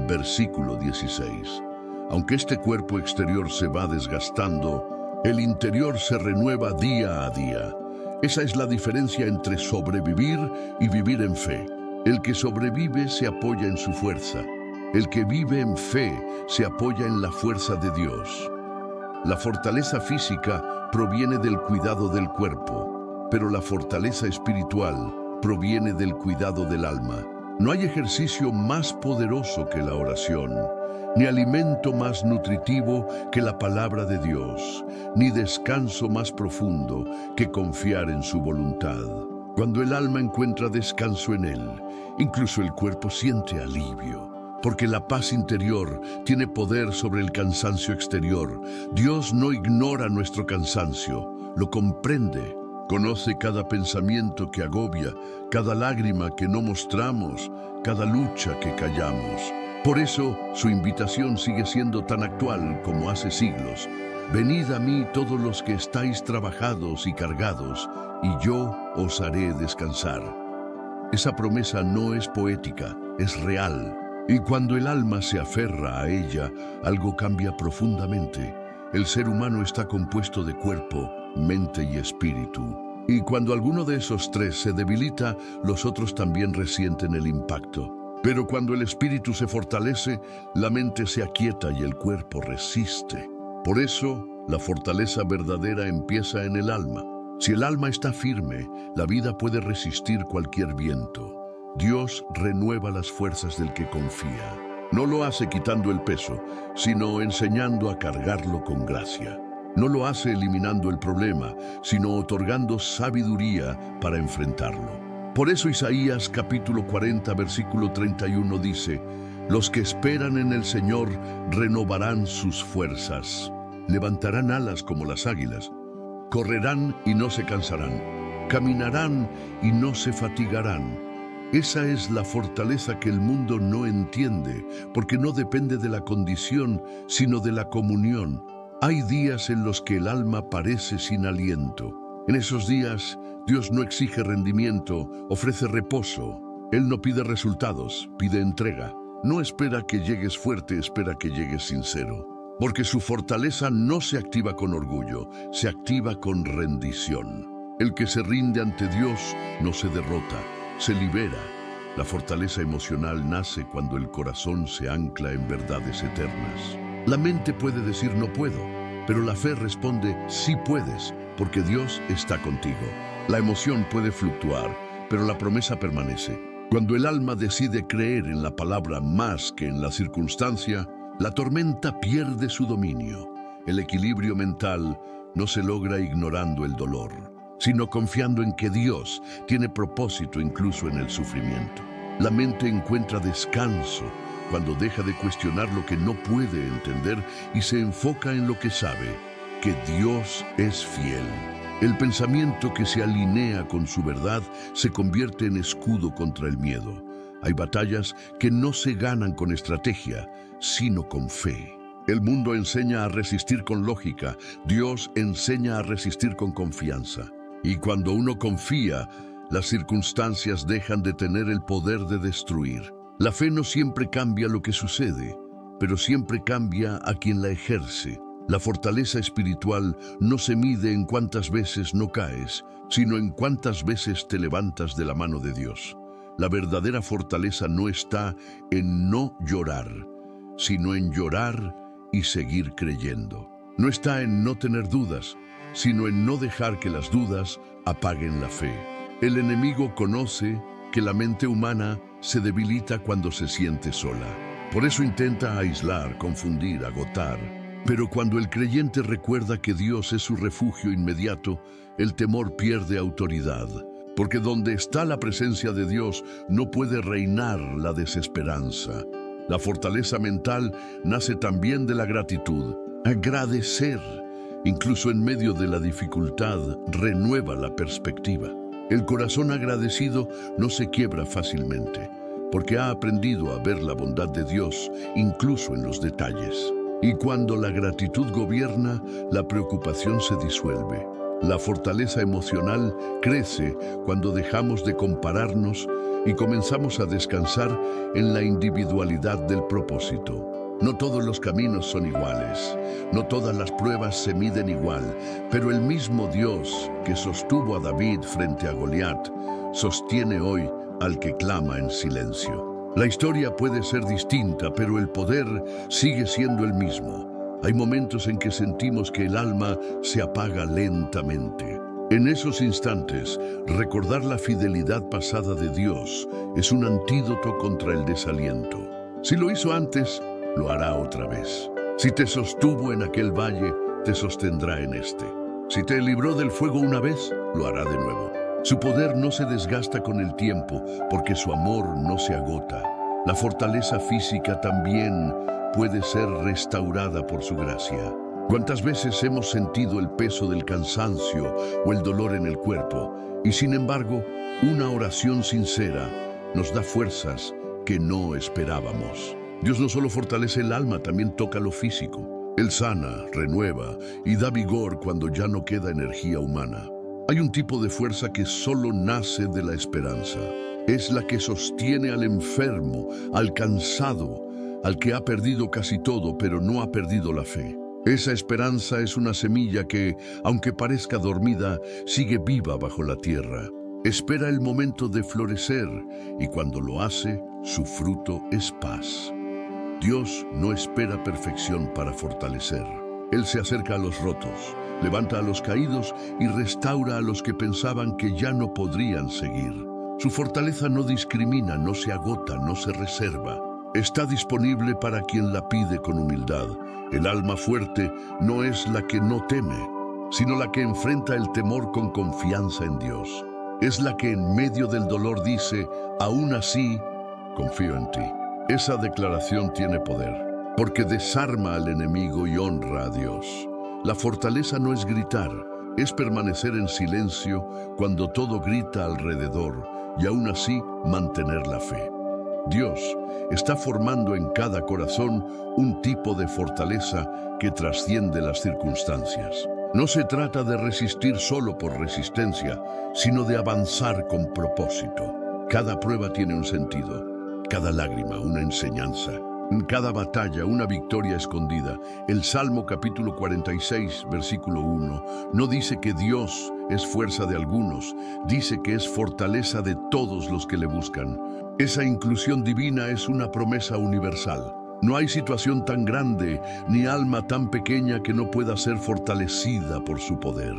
Speaker 1: versículo 16. Aunque este cuerpo exterior se va desgastando, el interior se renueva día a día. Esa es la diferencia entre sobrevivir y vivir en fe. El que sobrevive se apoya en su fuerza. El que vive en fe se apoya en la fuerza de Dios. La fortaleza física proviene del cuidado del cuerpo, pero la fortaleza espiritual proviene del cuidado del alma. No hay ejercicio más poderoso que la oración, ni alimento más nutritivo que la palabra de Dios, ni descanso más profundo que confiar en su voluntad. Cuando el alma encuentra descanso en Él, incluso el cuerpo siente alivio, porque la paz interior tiene poder sobre el cansancio exterior. Dios no ignora nuestro cansancio, lo comprende. Conoce cada pensamiento que agobia, cada lágrima que no mostramos, cada lucha que callamos. Por eso, su invitación sigue siendo tan actual como hace siglos. Venid a mí todos los que estáis trabajados y cargados, y yo os haré descansar. Esa promesa no es poética, es real. Y cuando el alma se aferra a ella, algo cambia profundamente. El ser humano está compuesto de cuerpo, mente y espíritu. Y cuando alguno de esos tres se debilita, los otros también resienten el impacto. Pero cuando el espíritu se fortalece, la mente se aquieta y el cuerpo resiste. Por eso, la fortaleza verdadera empieza en el alma. Si el alma está firme, la vida puede resistir cualquier viento. Dios renueva las fuerzas del que confía. No lo hace quitando el peso, sino enseñando a cargarlo con gracia. No lo hace eliminando el problema, sino otorgando sabiduría para enfrentarlo. Por eso Isaías capítulo 40, versículo 31 dice: los que esperan en el Señor renovarán sus fuerzas. Levantarán alas como las águilas. correrán y no se cansarán, caminarán y no se fatigarán. Esa es la fortaleza que el mundo no entiende, porque no depende de la condición, sino de la comunión. Hay días en los que el alma parece sin aliento. En esos días, Dios no exige rendimiento, ofrece reposo. Él no pide resultados, pide entrega. No espera que llegues fuerte, espera que llegues sincero. Porque su fortaleza no se activa con orgullo, se activa con rendición. El que se rinde ante Dios no se derrota, se libera. La fortaleza emocional nace cuando el corazón se ancla en verdades eternas. La mente puede decir no puedo, pero la fe responde sí puedes, porque Dios está contigo. La emoción puede fluctuar, pero la promesa permanece. Cuando el alma decide creer en la palabra más que en la circunstancia, la tormenta pierde su dominio. El equilibrio mental no se logra ignorando el dolor, sino confiando en que Dios tiene propósito incluso en el sufrimiento. La mente encuentra descanso cuando deja de cuestionar lo que no puede entender y se enfoca en lo que sabe, que Dios es fiel. El pensamiento que se alinea con su verdad se convierte en escudo contra el miedo. Hay batallas que no se ganan con estrategia, sino con fe. El mundo enseña a resistir con lógica, Dios enseña a resistir con confianza. Y cuando uno confía, las circunstancias dejan de tener el poder de destruir. La fe no siempre cambia lo que sucede, pero siempre cambia a quien la ejerce. La fortaleza espiritual no se mide en cuántas veces no caes, sino en cuántas veces te levantas de la mano de Dios. La verdadera fortaleza no está en no llorar, sino en llorar y seguir creyendo. No está en no tener dudas, sino en no dejar que las dudas apaguen la fe. El enemigo conoce que la mente humana se debilita cuando se siente sola. Por eso intenta aislar, confundir, agotar. Pero cuando el creyente recuerda que Dios es su refugio inmediato, el temor pierde autoridad. Porque donde está la presencia de Dios no puede reinar la desesperanza. La fortaleza mental nace también de la gratitud. Agradecer, incluso en medio de la dificultad, renueva la perspectiva. El corazón agradecido no se quiebra fácilmente, porque ha aprendido a ver la bondad de Dios, incluso en los detalles. Y cuando la gratitud gobierna, la preocupación se disuelve. La fortaleza emocional crece cuando dejamos de compararnos y comenzamos a descansar en la individualidad del propósito. No todos los caminos son iguales, no todas las pruebas se miden igual, pero el mismo Dios que sostuvo a David frente a Goliat, sostiene hoy al que clama en silencio. La historia puede ser distinta, pero el poder sigue siendo el mismo. Hay momentos en que sentimos que el alma se apaga lentamente. En esos instantes, recordar la fidelidad pasada de Dios es un antídoto contra el desaliento. Si lo hizo antes, lo hará otra vez. Si te sostuvo en aquel valle, te sostendrá en este. Si te libró del fuego una vez, lo hará de nuevo. Su poder no se desgasta con el tiempo, porque su amor no se agota. La fortaleza física también puede ser restaurada por su gracia. ¿Cuántas veces hemos sentido el peso del cansancio o el dolor en el cuerpo? Y sin embargo, una oración sincera nos da fuerzas que no esperábamos. Dios no solo fortalece el alma, también toca lo físico. Él sana, renueva y da vigor cuando ya no queda energía humana. Hay un tipo de fuerza que solo nace de la esperanza. Es la que sostiene al enfermo, al cansado, al que ha perdido casi todo, pero no ha perdido la fe. Esa esperanza es una semilla que, aunque parezca dormida, sigue viva bajo la tierra. Espera el momento de florecer y cuando lo hace, su fruto es paz. Dios no espera perfección para fortalecer. Él se acerca a los rotos, levanta a los caídos y restaura a los que pensaban que ya no podrían seguir. Su fortaleza no discrimina, no se agota, no se reserva. Está disponible para quien la pide con humildad. El alma fuerte no es la que no teme, sino la que enfrenta el temor con confianza en Dios. Es la que en medio del dolor dice, aún así, confío en ti. Esa declaración tiene poder, porque desarma al enemigo y honra a Dios. La fortaleza no es gritar, Es permanecer en silencio cuando todo grita alrededor y aún así mantener la fe. Dios está formando en cada corazón un tipo de fortaleza que trasciende las circunstancias. No se trata de resistir solo por resistencia, sino de avanzar con propósito. Cada prueba tiene un sentido, cada lágrima una enseñanza, en cada batalla una victoria escondida. El Salmo capítulo 46, versículo 1, no dice que Dios es fuerza de algunos, dice que es fortaleza de todos los que le buscan. Esa inclusión divina es una promesa universal. No hay situación tan grande ni alma tan pequeña que no pueda ser fortalecida por su poder.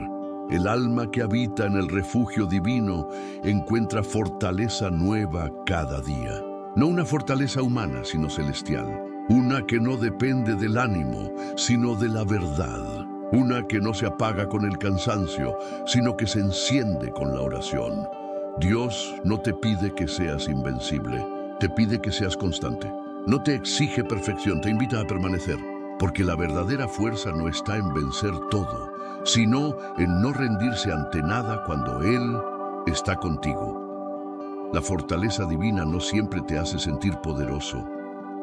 Speaker 1: El alma que habita en el refugio divino encuentra fortaleza nueva cada día. No una fortaleza humana, sino celestial. Una que no depende del ánimo, sino de la verdad. Una que no se apaga con el cansancio, sino que se enciende con la oración. Dios no te pide que seas invencible, te pide que seas constante. No te exige perfección, te invita a permanecer, porque la verdadera fuerza no está en vencer todo, sino en no rendirse ante nada cuando Él está contigo. La fortaleza divina no siempre te hace sentir poderoso,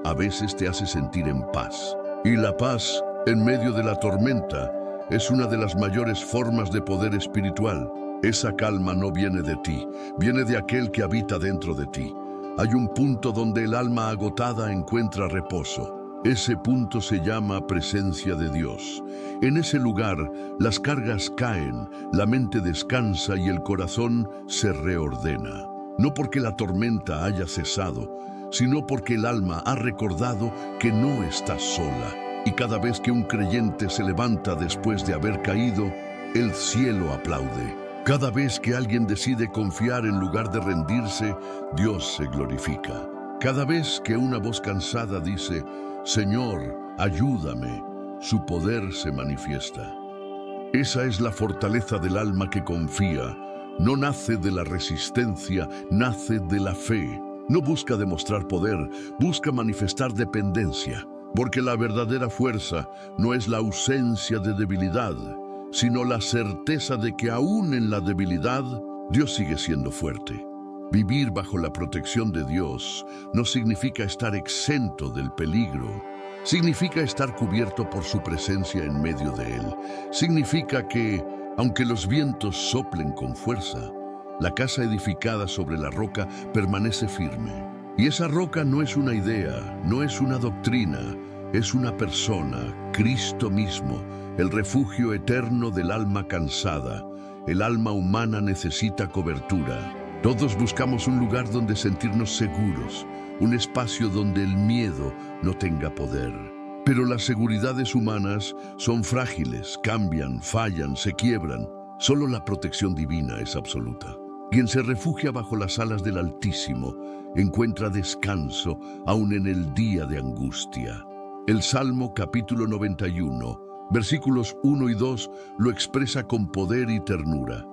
Speaker 1: a veces te hace sentir en paz. Y la paz, en medio de la tormenta, es una de las mayores formas de poder espiritual. Esa calma no viene de ti, viene de aquel que habita dentro de ti. Hay un punto donde el alma agotada encuentra reposo. Ese punto se llama presencia de Dios. En ese lugar, las cargas caen, la mente descansa y el corazón se reordena. No porque la tormenta haya cesado, sino porque el alma ha recordado que no está sola. Y cada vez que un creyente se levanta después de haber caído, el cielo aplaude. Cada vez que alguien decide confiar en lugar de rendirse, Dios se glorifica. Cada vez que una voz cansada dice, Señor, ayúdame, su poder se manifiesta. Esa es la fortaleza del alma que confía. No nace de la resistencia, nace de la fe. No busca demostrar poder, busca manifestar dependencia. Porque la verdadera fuerza no es la ausencia de debilidad, sino la certeza de que aún en la debilidad, Dios sigue siendo fuerte. Vivir bajo la protección de Dios no significa estar exento del peligro. Significa estar cubierto por su presencia en medio de él. Significa que, aunque los vientos soplen con fuerza, la casa edificada sobre la roca permanece firme. Y esa roca no es una idea, no es una doctrina, es una persona, Cristo mismo, el refugio eterno del alma cansada. El alma humana necesita cobertura. Todos buscamos un lugar donde sentirnos seguros, un espacio donde el miedo no tenga poder. Pero las seguridades humanas son frágiles, cambian, fallan, se quiebran. Solo la protección divina es absoluta. Quien se refugia bajo las alas del Altísimo encuentra descanso aún en el día de angustia. El Salmo capítulo 91, versículos 1 y 2 lo expresa con poder y ternura.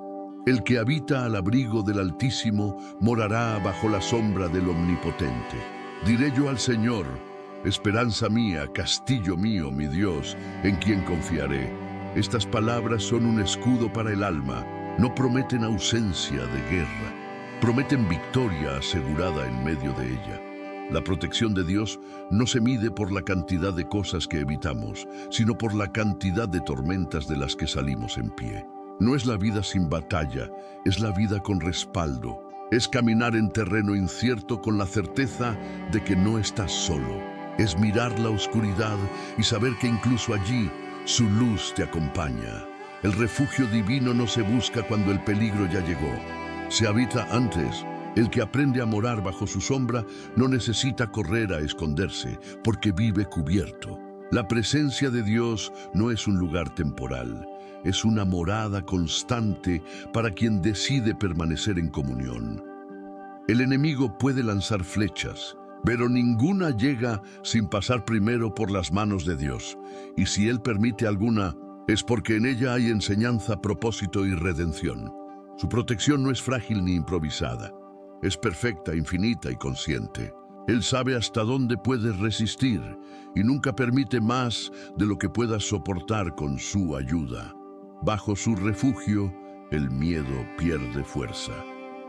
Speaker 1: El que habita al abrigo del Altísimo morará bajo la sombra del Omnipotente. Diré yo al Señor, esperanza mía, castillo mío, mi Dios, en quien confiaré. Estas palabras son un escudo para el alma. No prometen ausencia de guerra, prometen victoria asegurada en medio de ella. La protección de Dios no se mide por la cantidad de cosas que evitamos, sino por la cantidad de tormentas de las que salimos en pie. No es la vida sin batalla, es la vida con respaldo. Es caminar en terreno incierto con la certeza de que no estás solo. Es mirar la oscuridad y saber que incluso allí su luz te acompaña. El refugio divino no se busca cuando el peligro ya llegó. Se habita antes. El que aprende a morar bajo su sombra no necesita correr a esconderse, porque vive cubierto. La presencia de Dios no es un lugar temporal. Es una morada constante para quien decide permanecer en comunión. El enemigo puede lanzar flechas, pero ninguna llega sin pasar primero por las manos de Dios. Y si Él permite alguna, es porque en ella hay enseñanza, propósito y redención. Su protección no es frágil ni improvisada. Es perfecta, infinita y consciente. Él sabe hasta dónde puedes resistir y nunca permite más de lo que puedas soportar con su ayuda. Bajo su refugio, el miedo pierde fuerza.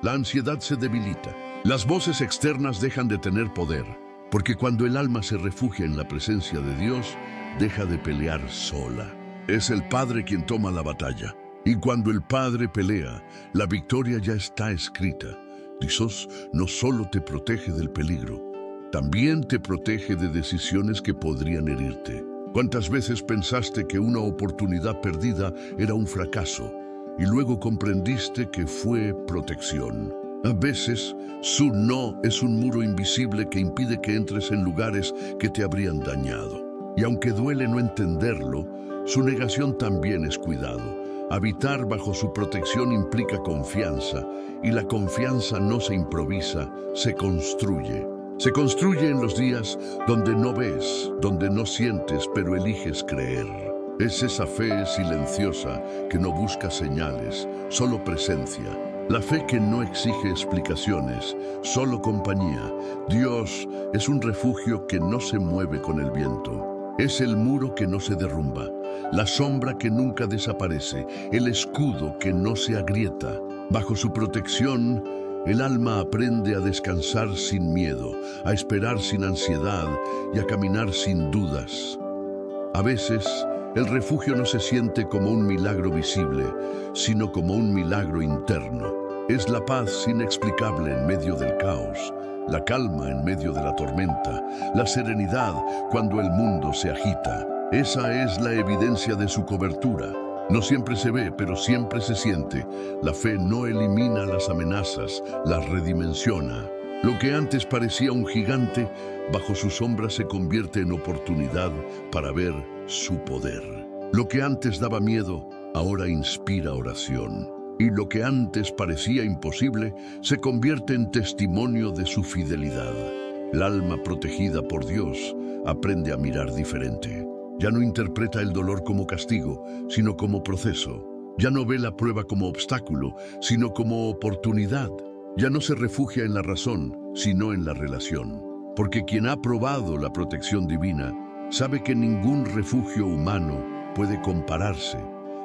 Speaker 1: La ansiedad se debilita. Las voces externas dejan de tener poder, porque cuando el alma se refugia en la presencia de Dios, deja de pelear sola. Es el Padre quien toma la batalla. Y cuando el Padre pelea, la victoria ya está escrita. Dios no solo te protege del peligro, también te protege de decisiones que podrían herirte. ¿Cuántas veces pensaste que una oportunidad perdida era un fracaso y luego comprendiste que fue protección? A veces, su no es un muro invisible que impide que entres en lugares que te habrían dañado. Y aunque duele no entenderlo, su negación también es cuidado. Habitar bajo su protección implica confianza, y la confianza no se improvisa, se construye. Se construye en los días donde no ves, donde no sientes, pero eliges creer. Es esa fe silenciosa que no busca señales, solo presencia. La fe que no exige explicaciones, solo compañía. Dios es un refugio que no se mueve con el viento. Es el muro que no se derrumba, la sombra que nunca desaparece, el escudo que no se agrieta. Bajo su protección, el alma aprende a descansar sin miedo, a esperar sin ansiedad y a caminar sin dudas. A veces, el refugio no se siente como un milagro visible, sino como un milagro interno. Es la paz inexplicable en medio del caos, la calma en medio de la tormenta, la serenidad cuando el mundo se agita. Esa es la evidencia de su cobertura. No siempre se ve, pero siempre se siente. La fe no elimina las amenazas, las redimensiona. Lo que antes parecía un gigante, bajo su sombra se convierte en oportunidad para ver su poder. Lo que antes daba miedo, ahora inspira oración. Y lo que antes parecía imposible, se convierte en testimonio de su fidelidad. El alma protegida por Dios aprende a mirar diferente. Ya no interpreta el dolor como castigo, sino como proceso. Ya no ve la prueba como obstáculo, sino como oportunidad. Ya no se refugia en la razón, sino en la relación. Porque quien ha probado la protección divina, sabe que ningún refugio humano puede compararse.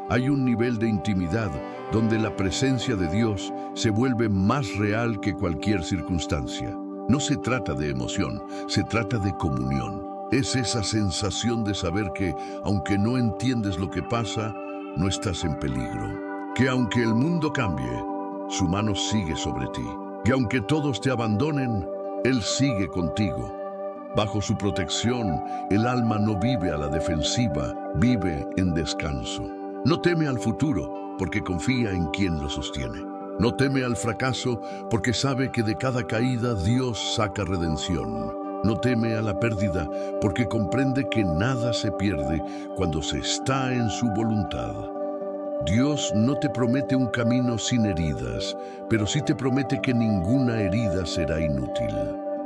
Speaker 1: Hay un nivel de intimidad donde la presencia de Dios se vuelve más real que cualquier circunstancia. No se trata de emoción, se trata de comunión. Es esa sensación de saber que, aunque no entiendes lo que pasa, no estás en peligro. Que aunque el mundo cambie, su mano sigue sobre ti. Que aunque todos te abandonen, Él sigue contigo. Bajo su protección, el alma no vive a la defensiva, vive en descanso. No teme al futuro, porque confía en quien lo sostiene. No teme al fracaso, porque sabe que de cada caída Dios saca redención. No teme a la pérdida, porque comprende que nada se pierde cuando se está en su voluntad. Dios no te promete un camino sin heridas, pero sí te promete que ninguna herida será inútil.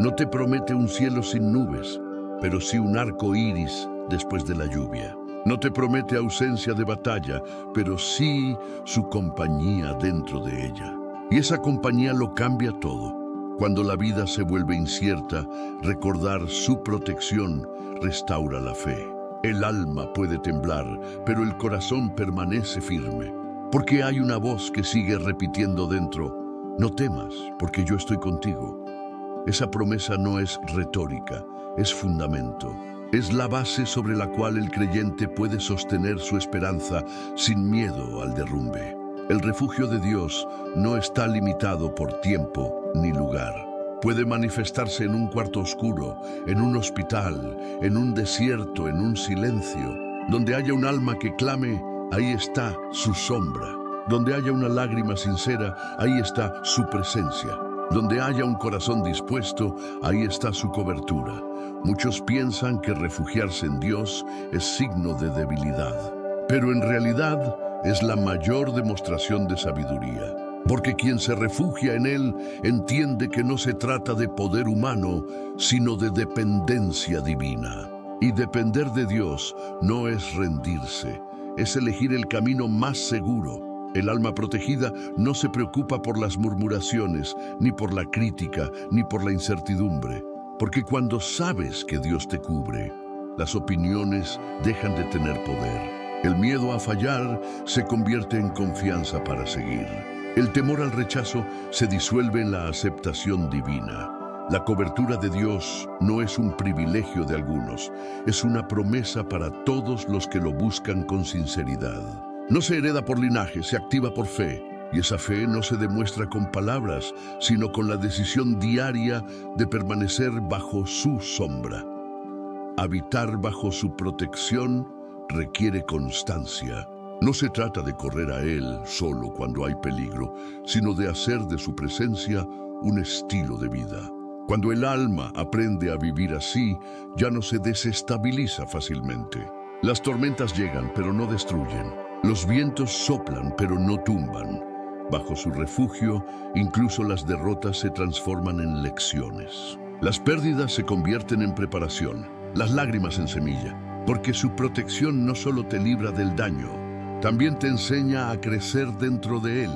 Speaker 1: No te promete un cielo sin nubes, pero sí un arco iris después de la lluvia. No te promete ausencia de batalla, pero sí su compañía dentro de ella. Y esa compañía lo cambia todo. Cuando la vida se vuelve incierta, recordar su protección restaura la fe. El alma puede temblar, pero el corazón permanece firme. Porque hay una voz que sigue repitiendo dentro: no temas, porque yo estoy contigo. Esa promesa no es retórica, es fundamento. Es la base sobre la cual el creyente puede sostener su esperanza sin miedo al derrumbe. El refugio de Dios no está limitado por tiempo ni lugar. Puede manifestarse en un cuarto oscuro, en un hospital, en un desierto, en un silencio. Donde haya un alma que clame, ahí está su sombra. Donde haya una lágrima sincera, ahí está su presencia. Donde haya un corazón dispuesto, ahí está su cobertura. Muchos piensan que refugiarse en Dios es signo de debilidad, pero en realidad es la mayor demostración de sabiduría. Porque quien se refugia en Él entiende que no se trata de poder humano, sino de dependencia divina. Y depender de Dios no es rendirse, es elegir el camino más seguro. El alma protegida no se preocupa por las murmuraciones, ni por la crítica, ni por la incertidumbre. Porque cuando sabes que Dios te cubre, las opiniones dejan de tener poder. El miedo a fallar se convierte en confianza para seguir. El temor al rechazo se disuelve en la aceptación divina. La cobertura de Dios no es un privilegio de algunos, es una promesa para todos los que lo buscan con sinceridad. No se hereda por linaje, se activa por fe. Y esa fe no se demuestra con palabras, sino con la decisión diaria de permanecer bajo su sombra. Habitar bajo su protección requiere constancia. No se trata de correr a Él solo cuando hay peligro, sino de hacer de su presencia un estilo de vida. Cuando el alma aprende a vivir así, ya no se desestabiliza fácilmente. Las tormentas llegan, pero no destruyen. Los vientos soplan, pero no tumban. Bajo su refugio, incluso las derrotas se transforman en lecciones. Las pérdidas se convierten en preparación, las lágrimas en semilla, porque su protección no solo te libra del daño, también te enseña a crecer dentro de él.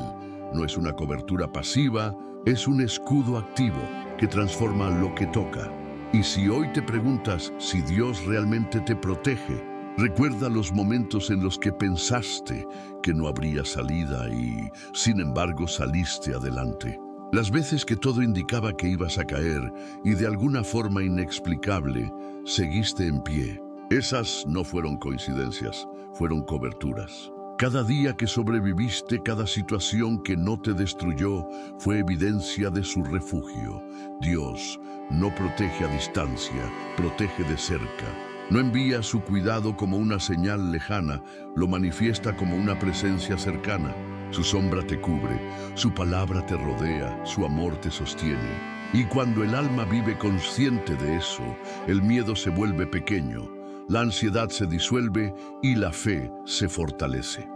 Speaker 1: No es una cobertura pasiva, es un escudo activo que transforma lo que toca. Y si hoy te preguntas si Dios realmente te protege, recuerda los momentos en los que pensaste que no habría salida y, sin embargo, saliste adelante. Las veces que todo indicaba que ibas a caer y de alguna forma inexplicable, seguiste en pie. Esas no fueron coincidencias, fueron coberturas. Cada día que sobreviviste, cada situación que no te destruyó, fue evidencia de su refugio. Dios no protege a distancia, protege de cerca. No envía su cuidado como una señal lejana, lo manifiesta como una presencia cercana. Su sombra te cubre, su palabra te rodea, su amor te sostiene. Y cuando el alma vive consciente de eso, el miedo se vuelve pequeño, la ansiedad se disuelve y la fe se fortalece.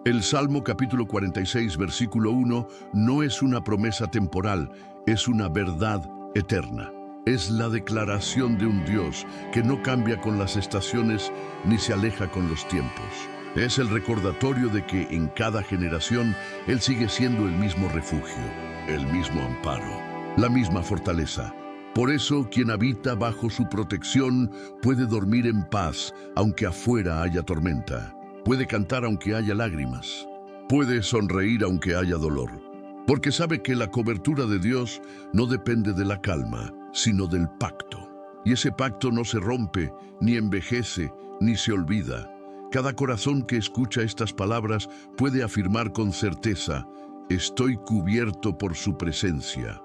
Speaker 1: El Salmo capítulo 46, versículo 1, no es una promesa temporal, es una verdad eterna. Es la declaración de un Dios que no cambia con las estaciones ni se aleja con los tiempos. Es el recordatorio de que en cada generación Él sigue siendo el mismo refugio, el mismo amparo, la misma fortaleza. Por eso, quien habita bajo su protección puede dormir en paz, aunque afuera haya tormenta. Puede cantar aunque haya lágrimas. Puede sonreír aunque haya dolor. Porque sabe que la cobertura de Dios no depende de la calma, sino del pacto. Y ese pacto no se rompe, ni envejece, ni se olvida. Cada corazón que escucha estas palabras puede afirmar con certeza: estoy cubierto por su presencia.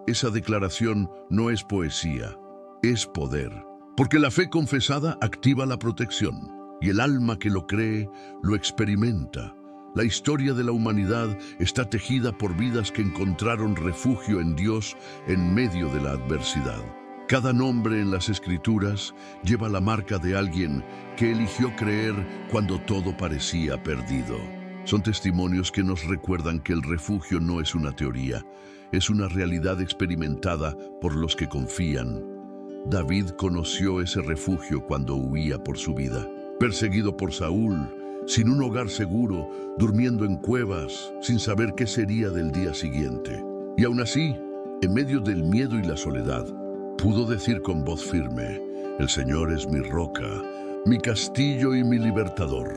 Speaker 1: Esa declaración no es poesía, es poder. Porque la fe confesada activa la protección, y el alma que lo cree lo experimenta. La historia de la humanidad está tejida por vidas que encontraron refugio en Dios en medio de la adversidad. Cada nombre en las Escrituras lleva la marca de alguien que eligió creer cuando todo parecía perdido. Son testimonios que nos recuerdan que el refugio no es una teoría, es una realidad experimentada por los que confían. David conoció ese refugio cuando huía por su vida, perseguido por Saúl, sin un hogar seguro, durmiendo en cuevas, sin saber qué sería del día siguiente. Y aún así, en medio del miedo y la soledad, pudo decir con voz firme: el Señor es mi roca, mi castillo y mi libertador.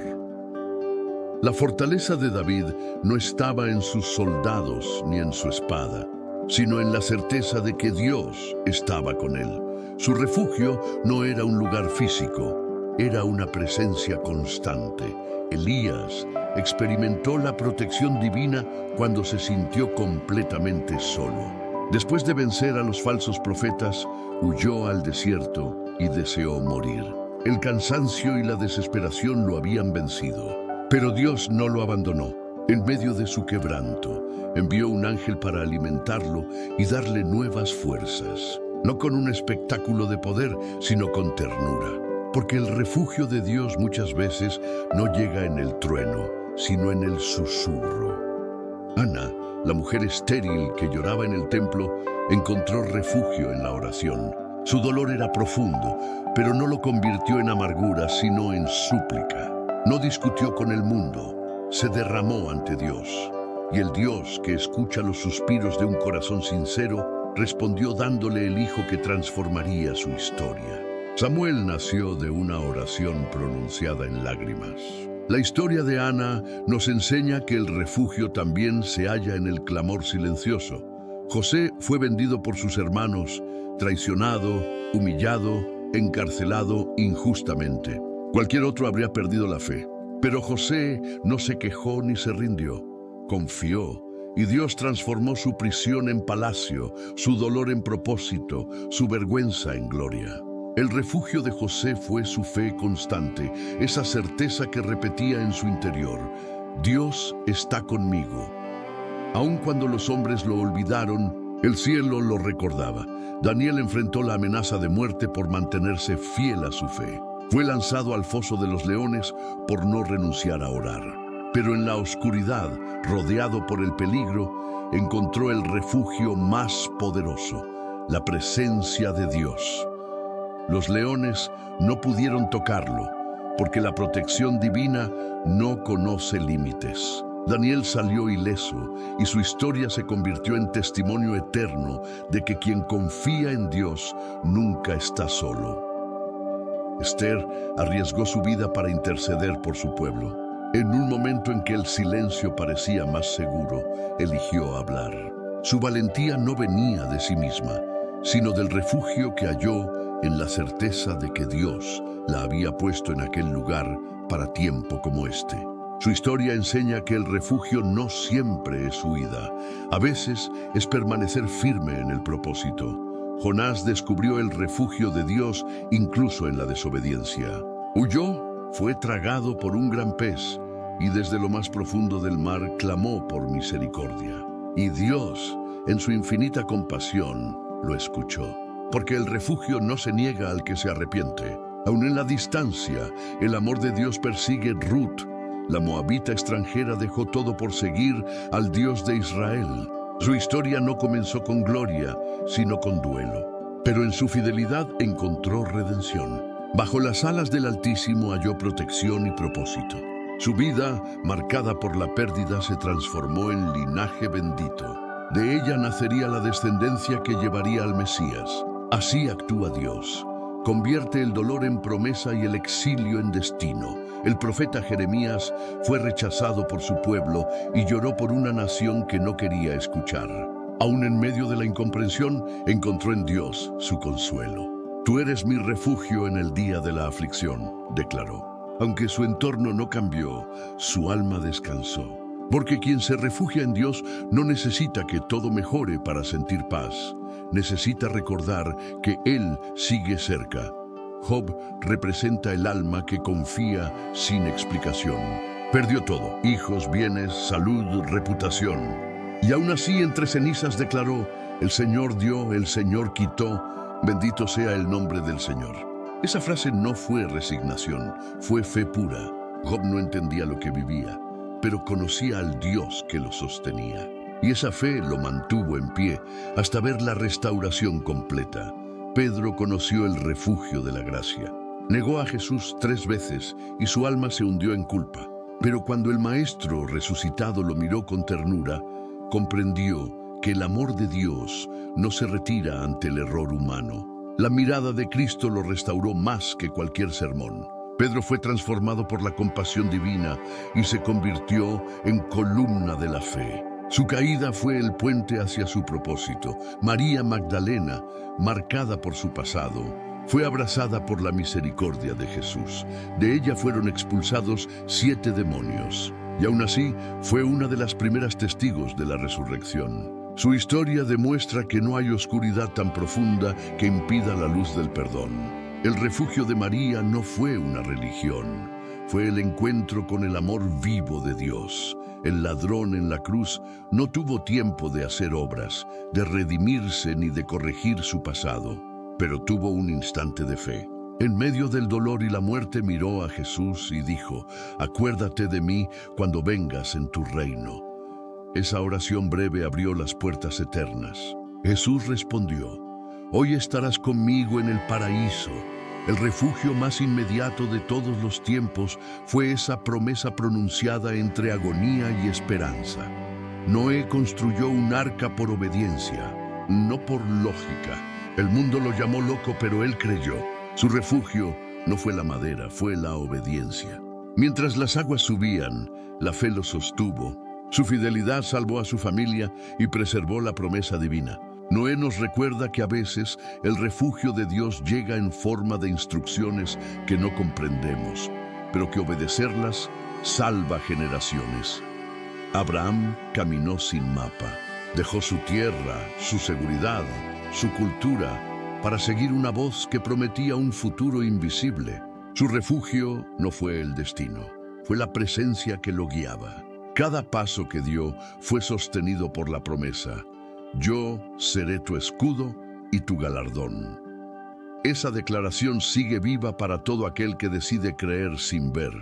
Speaker 1: La fortaleza de David no estaba en sus soldados ni en su espada, sino en la certeza de que Dios estaba con él. Su refugio no era un lugar físico, era una presencia constante. Elías experimentó la protección divina cuando se sintió completamente solo. Después de vencer a los falsos profetas, huyó al desierto y deseó morir. El cansancio y la desesperación lo habían vencido. Pero Dios no lo abandonó. En medio de su quebranto, envió un ángel para alimentarlo y darle nuevas fuerzas. No con un espectáculo de poder, sino con ternura. Porque el refugio de Dios muchas veces no llega en el trueno, sino en el susurro. Ana, la mujer estéril que lloraba en el templo, encontró refugio en la oración. Su dolor era profundo, pero no lo convirtió en amargura, sino en súplica. No discutió con el mundo, se derramó ante Dios. Y el Dios que escucha los suspiros de un corazón sincero, respondió dándole el hijo que transformaría su historia. Samuel nació de una oración pronunciada en lágrimas. La historia de Ana nos enseña que el refugio también se halla en el clamor silencioso. José fue vendido por sus hermanos, traicionado, humillado, encarcelado injustamente. Cualquier otro habría perdido la fe. Pero José no se quejó ni se rindió. Confió, y Dios transformó su prisión en palacio, su dolor en propósito, su vergüenza en gloria. El refugio de José fue su fe constante, esa certeza que repetía en su interior: Dios está conmigo. Aun cuando los hombres lo olvidaron, el cielo lo recordaba. Daniel enfrentó la amenaza de muerte por mantenerse fiel a su fe. Fue lanzado al foso de los leones por no renunciar a orar. Pero en la oscuridad, rodeado por el peligro, encontró el refugio más poderoso: la presencia de Dios. Los leones no pudieron tocarlo, porque la protección divina no conoce límites. Daniel salió ileso, y su historia se convirtió en testimonio eterno de que quien confía en Dios nunca está solo. Esther arriesgó su vida para interceder por su pueblo. En un momento en que el silencio parecía más seguro, eligió hablar. Su valentía no venía de sí misma, sino del refugio que halló en la certeza de que Dios la había puesto en aquel lugar para tiempo como este. Su historia enseña que el refugio no siempre es huida. A veces es permanecer firme en el propósito. Jonás descubrió el refugio de Dios incluso en la desobediencia. Huyó, fue tragado por un gran pez, y desde lo más profundo del mar clamó por misericordia. Y Dios, en su infinita compasión, lo escuchó. Porque el refugio no se niega al que se arrepiente. Aun en la distancia, el amor de Dios persigue a Ruth. La moabita extranjera dejó todo por seguir al Dios de Israel. Su historia no comenzó con gloria, sino con duelo. Pero en su fidelidad encontró redención. Bajo las alas del Altísimo halló protección y propósito. Su vida, marcada por la pérdida, se transformó en linaje bendito. De ella nacería la descendencia que llevaría al Mesías. Así actúa Dios. Convierte el dolor en promesa y el exilio en destino. El profeta Jeremías fue rechazado por su pueblo y lloró por una nación que no quería escuchar. Aún en medio de la incomprensión, encontró en Dios su consuelo. Tú eres mi refugio en el día de la aflicción, declaró. Aunque su entorno no cambió, su alma descansó. Porque quien se refugia en Dios no necesita que todo mejore para sentir paz. Necesita recordar que Él sigue cerca. Job representa el alma que confía sin explicación. Perdió todo: hijos, bienes, salud, reputación. Y aún así, entre cenizas declaró: el Señor dio, el Señor quitó, bendito sea el nombre del Señor. Esa frase no fue resignación, fue fe pura. Job no entendía lo que vivía, pero conocía al Dios que lo sostenía. Y esa fe lo mantuvo en pie hasta ver la restauración completa. Pedro conoció el refugio de la gracia. Negó a Jesús 3 veces y su alma se hundió en culpa. Pero cuando el Maestro resucitado lo miró con ternura, comprendió que el amor de Dios no se retira ante el error humano. La mirada de Cristo lo restauró más que cualquier sermón. Pedro fue transformado por la compasión divina y se convirtió en columna de la fe. Su caída fue el puente hacia su propósito. María Magdalena, marcada por su pasado, fue abrazada por la misericordia de Jesús. De ella fueron expulsados 7 demonios. Y aún así, fue una de las primeras testigos de la resurrección. Su historia demuestra que no hay oscuridad tan profunda que impida la luz del perdón. El refugio de María no fue una religión, fue el encuentro con el amor vivo de Dios. El ladrón en la cruz no tuvo tiempo de hacer obras, de redimirse ni de corregir su pasado, pero tuvo un instante de fe. En medio del dolor y la muerte miró a Jesús y dijo: acuérdate de mí cuando vengas en tu reino. Esa oración breve abrió las puertas eternas. Jesús respondió: hoy estarás conmigo en el paraíso. El refugio más inmediato de todos los tiempos fue esa promesa pronunciada entre agonía y esperanza. Noé construyó un arca por obediencia, no por lógica. El mundo lo llamó loco, pero él creyó. Su refugio no fue la madera, fue la obediencia. Mientras las aguas subían, la fe lo sostuvo. Su fidelidad salvó a su familia y preservó la promesa divina. Noé nos recuerda que a veces el refugio de Dios llega en forma de instrucciones que no comprendemos, pero que obedecerlas salva generaciones. Abraham caminó sin mapa. Dejó su tierra, su seguridad, su cultura, para seguir una voz que prometía un futuro invisible. Su refugio no fue el destino, fue la presencia que lo guiaba. Cada paso que dio fue sostenido por la promesa: yo seré tu escudo y tu galardón. Esa declaración sigue viva para todo aquel que decide creer sin ver.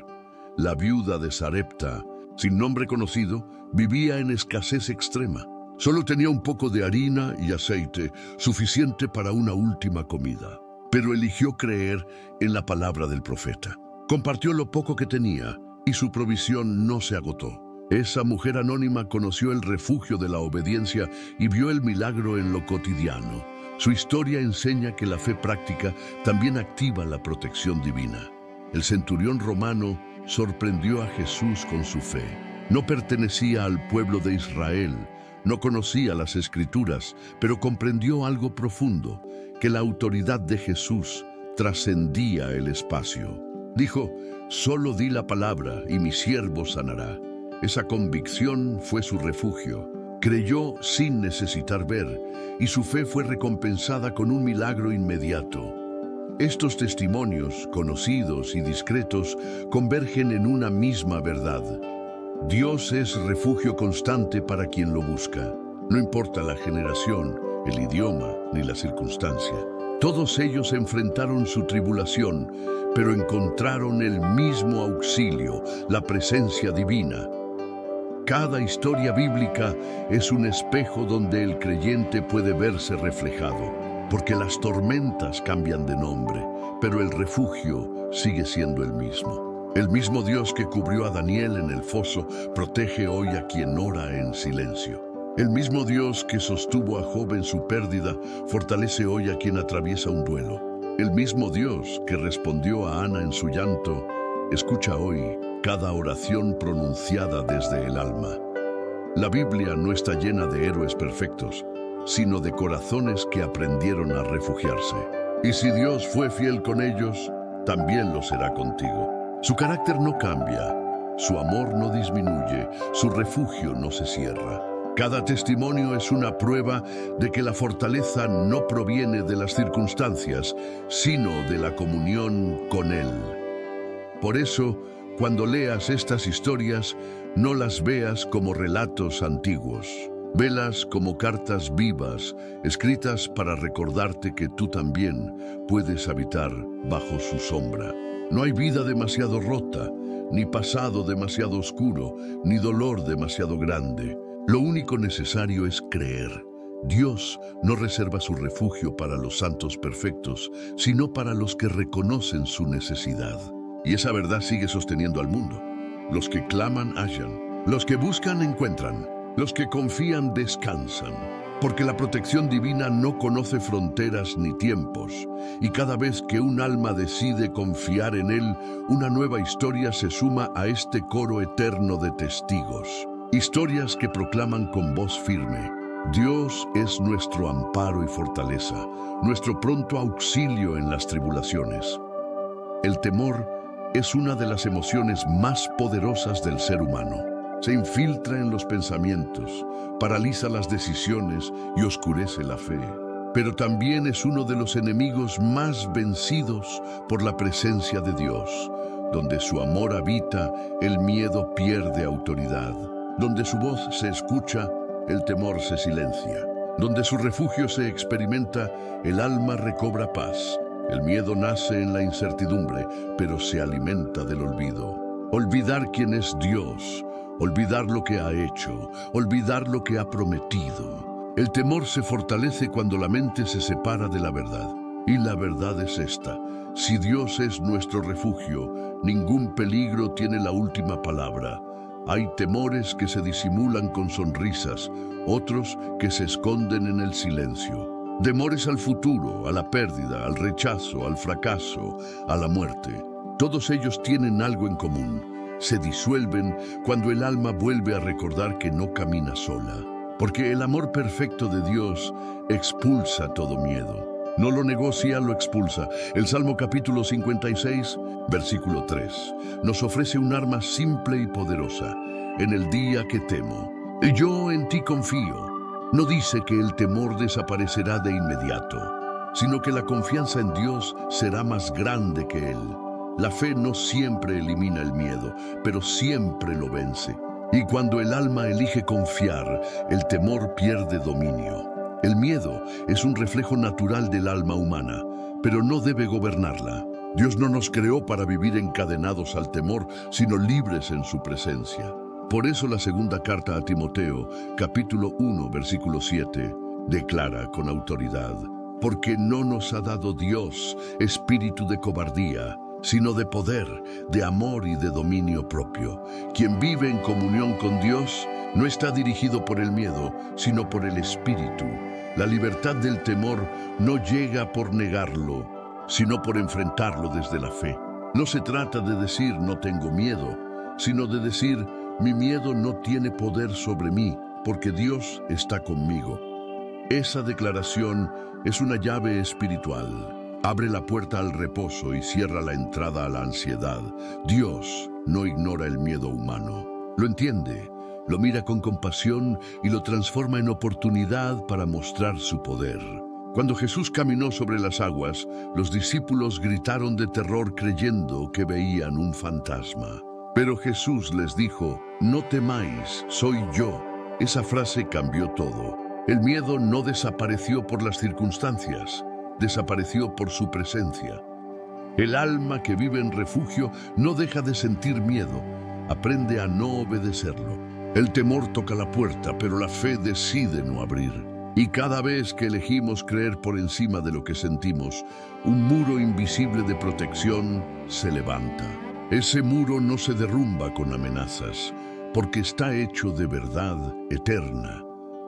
Speaker 1: La viuda de Sarepta, sin nombre conocido, vivía en escasez extrema. Solo tenía un poco de harina y aceite, suficiente para una última comida. Pero eligió creer en la palabra del profeta. Compartió lo poco que tenía y su provisión no se agotó. Esa mujer anónima conoció el refugio de la obediencia y vio el milagro en lo cotidiano. Su historia enseña que la fe práctica también activa la protección divina. El centurión romano sorprendió a Jesús con su fe. No pertenecía al pueblo de Israel, no conocía las Escrituras, pero comprendió algo profundo, que la autoridad de Jesús trascendía el espacio. Dijo: solo di la palabra y mi siervo sanará. Esa convicción fue su refugio. Creyó sin necesitar ver, y su fe fue recompensada con un milagro inmediato. Estos testimonios, conocidos y discretos, convergen en una misma verdad. Dios es refugio constante para quien lo busca. No importa la generación, el idioma ni la circunstancia. Todos ellos enfrentaron su tribulación, pero encontraron el mismo auxilio, la presencia divina. Cada historia bíblica es un espejo donde el creyente puede verse reflejado, porque las tormentas cambian de nombre, pero el refugio sigue siendo el mismo. El mismo Dios que cubrió a Daniel en el foso protege hoy a quien ora en silencio. El mismo Dios que sostuvo a Job en su pérdida fortalece hoy a quien atraviesa un duelo. El mismo Dios que respondió a Ana en su llanto escucha hoy cada oración pronunciada desde el alma. La Biblia no está llena de héroes perfectos, sino de corazones que aprendieron a refugiarse. Y si Dios fue fiel con ellos, también lo será contigo. Su carácter no cambia, su amor no disminuye, su refugio no se cierra. Cada testimonio es una prueba de que la fortaleza no proviene de las circunstancias, sino de la comunión con Él. Por eso, cuando leas estas historias, no las veas como relatos antiguos. Velas como cartas vivas, escritas para recordarte que tú también puedes habitar bajo su sombra. No hay vida demasiado rota, ni pasado demasiado oscuro, ni dolor demasiado grande. Lo único necesario es creer. Dios no reserva su refugio para los santos perfectos, sino para los que reconocen su necesidad. Y esa verdad sigue sosteniendo al mundo. Los que claman hallan, los que buscan encuentran, los que confían descansan. Porque la protección divina no conoce fronteras ni tiempos, y cada vez que un alma decide confiar en Él, una nueva historia se suma a este coro eterno de testigos. Historias que proclaman con voz firme: Dios es nuestro amparo y fortaleza, nuestro pronto auxilio en las tribulaciones. El temor es una de las emociones más poderosas del ser humano. Se infiltra en los pensamientos, paraliza las decisiones y oscurece la fe. Pero también es uno de los enemigos más vencidos por la presencia de Dios. Donde su amor habita, el miedo pierde autoridad. Donde su voz se escucha, el temor se silencia. Donde su refugio se experimenta, el alma recobra paz. El miedo nace en la incertidumbre, pero se alimenta del olvido. Olvidar quién es Dios, olvidar lo que ha hecho, olvidar lo que ha prometido. El temor se fortalece cuando la mente se separa de la verdad. Y la verdad es esta: si Dios es nuestro refugio, ningún peligro tiene la última palabra. Hay temores que se disimulan con sonrisas, otros que se esconden en el silencio. Temores al futuro, a la pérdida, al rechazo, al fracaso, a la muerte. Todos ellos tienen algo en común. Se disuelven cuando el alma vuelve a recordar que no camina sola. Porque el amor perfecto de Dios expulsa todo miedo. No lo negocia, lo expulsa. El Salmo capítulo 56, versículo 3, nos ofrece un arma simple y poderosa. En el día que temo, yo en ti confío. No dice que el temor desaparecerá de inmediato, sino que la confianza en Dios será más grande que Él. La fe no siempre elimina el miedo, pero siempre lo vence. Y cuando el alma elige confiar, el temor pierde dominio. El miedo es un reflejo natural del alma humana, pero no debe gobernarla. Dios no nos creó para vivir encadenados al temor, sino libres en su presencia. Por eso la segunda carta a Timoteo, capítulo 1, versículo 7, declara con autoridad: porque no nos ha dado Dios espíritu de cobardía, sino de poder, de amor y de dominio propio. Quien vive en comunión con Dios no está dirigido por el miedo, sino por el Espíritu. La libertad del temor no llega por negarlo, sino por enfrentarlo desde la fe. No se trata de decir no tengo miedo, sino de decir mi miedo no tiene poder sobre mí, porque Dios está conmigo. Esa declaración es una llave espiritual. Abre la puerta al reposo y cierra la entrada a la ansiedad. Dios no ignora el miedo humano. Lo entiende, lo mira con compasión y lo transforma en oportunidad para mostrar su poder. Cuando Jesús caminó sobre las aguas, los discípulos gritaron de terror creyendo que veían un fantasma. Pero Jesús les dijo: no temáis, soy yo. Esa frase cambió todo. El miedo no desapareció por las circunstancias, desapareció por su presencia. El alma que vive en refugio no deja de sentir miedo, aprende a no obedecerlo. El temor toca la puerta, pero la fe decide no abrir. Y cada vez que elegimos creer por encima de lo que sentimos, un muro invisible de protección se levanta. Ese muro no se derrumba con amenazas, porque está hecho de verdad eterna.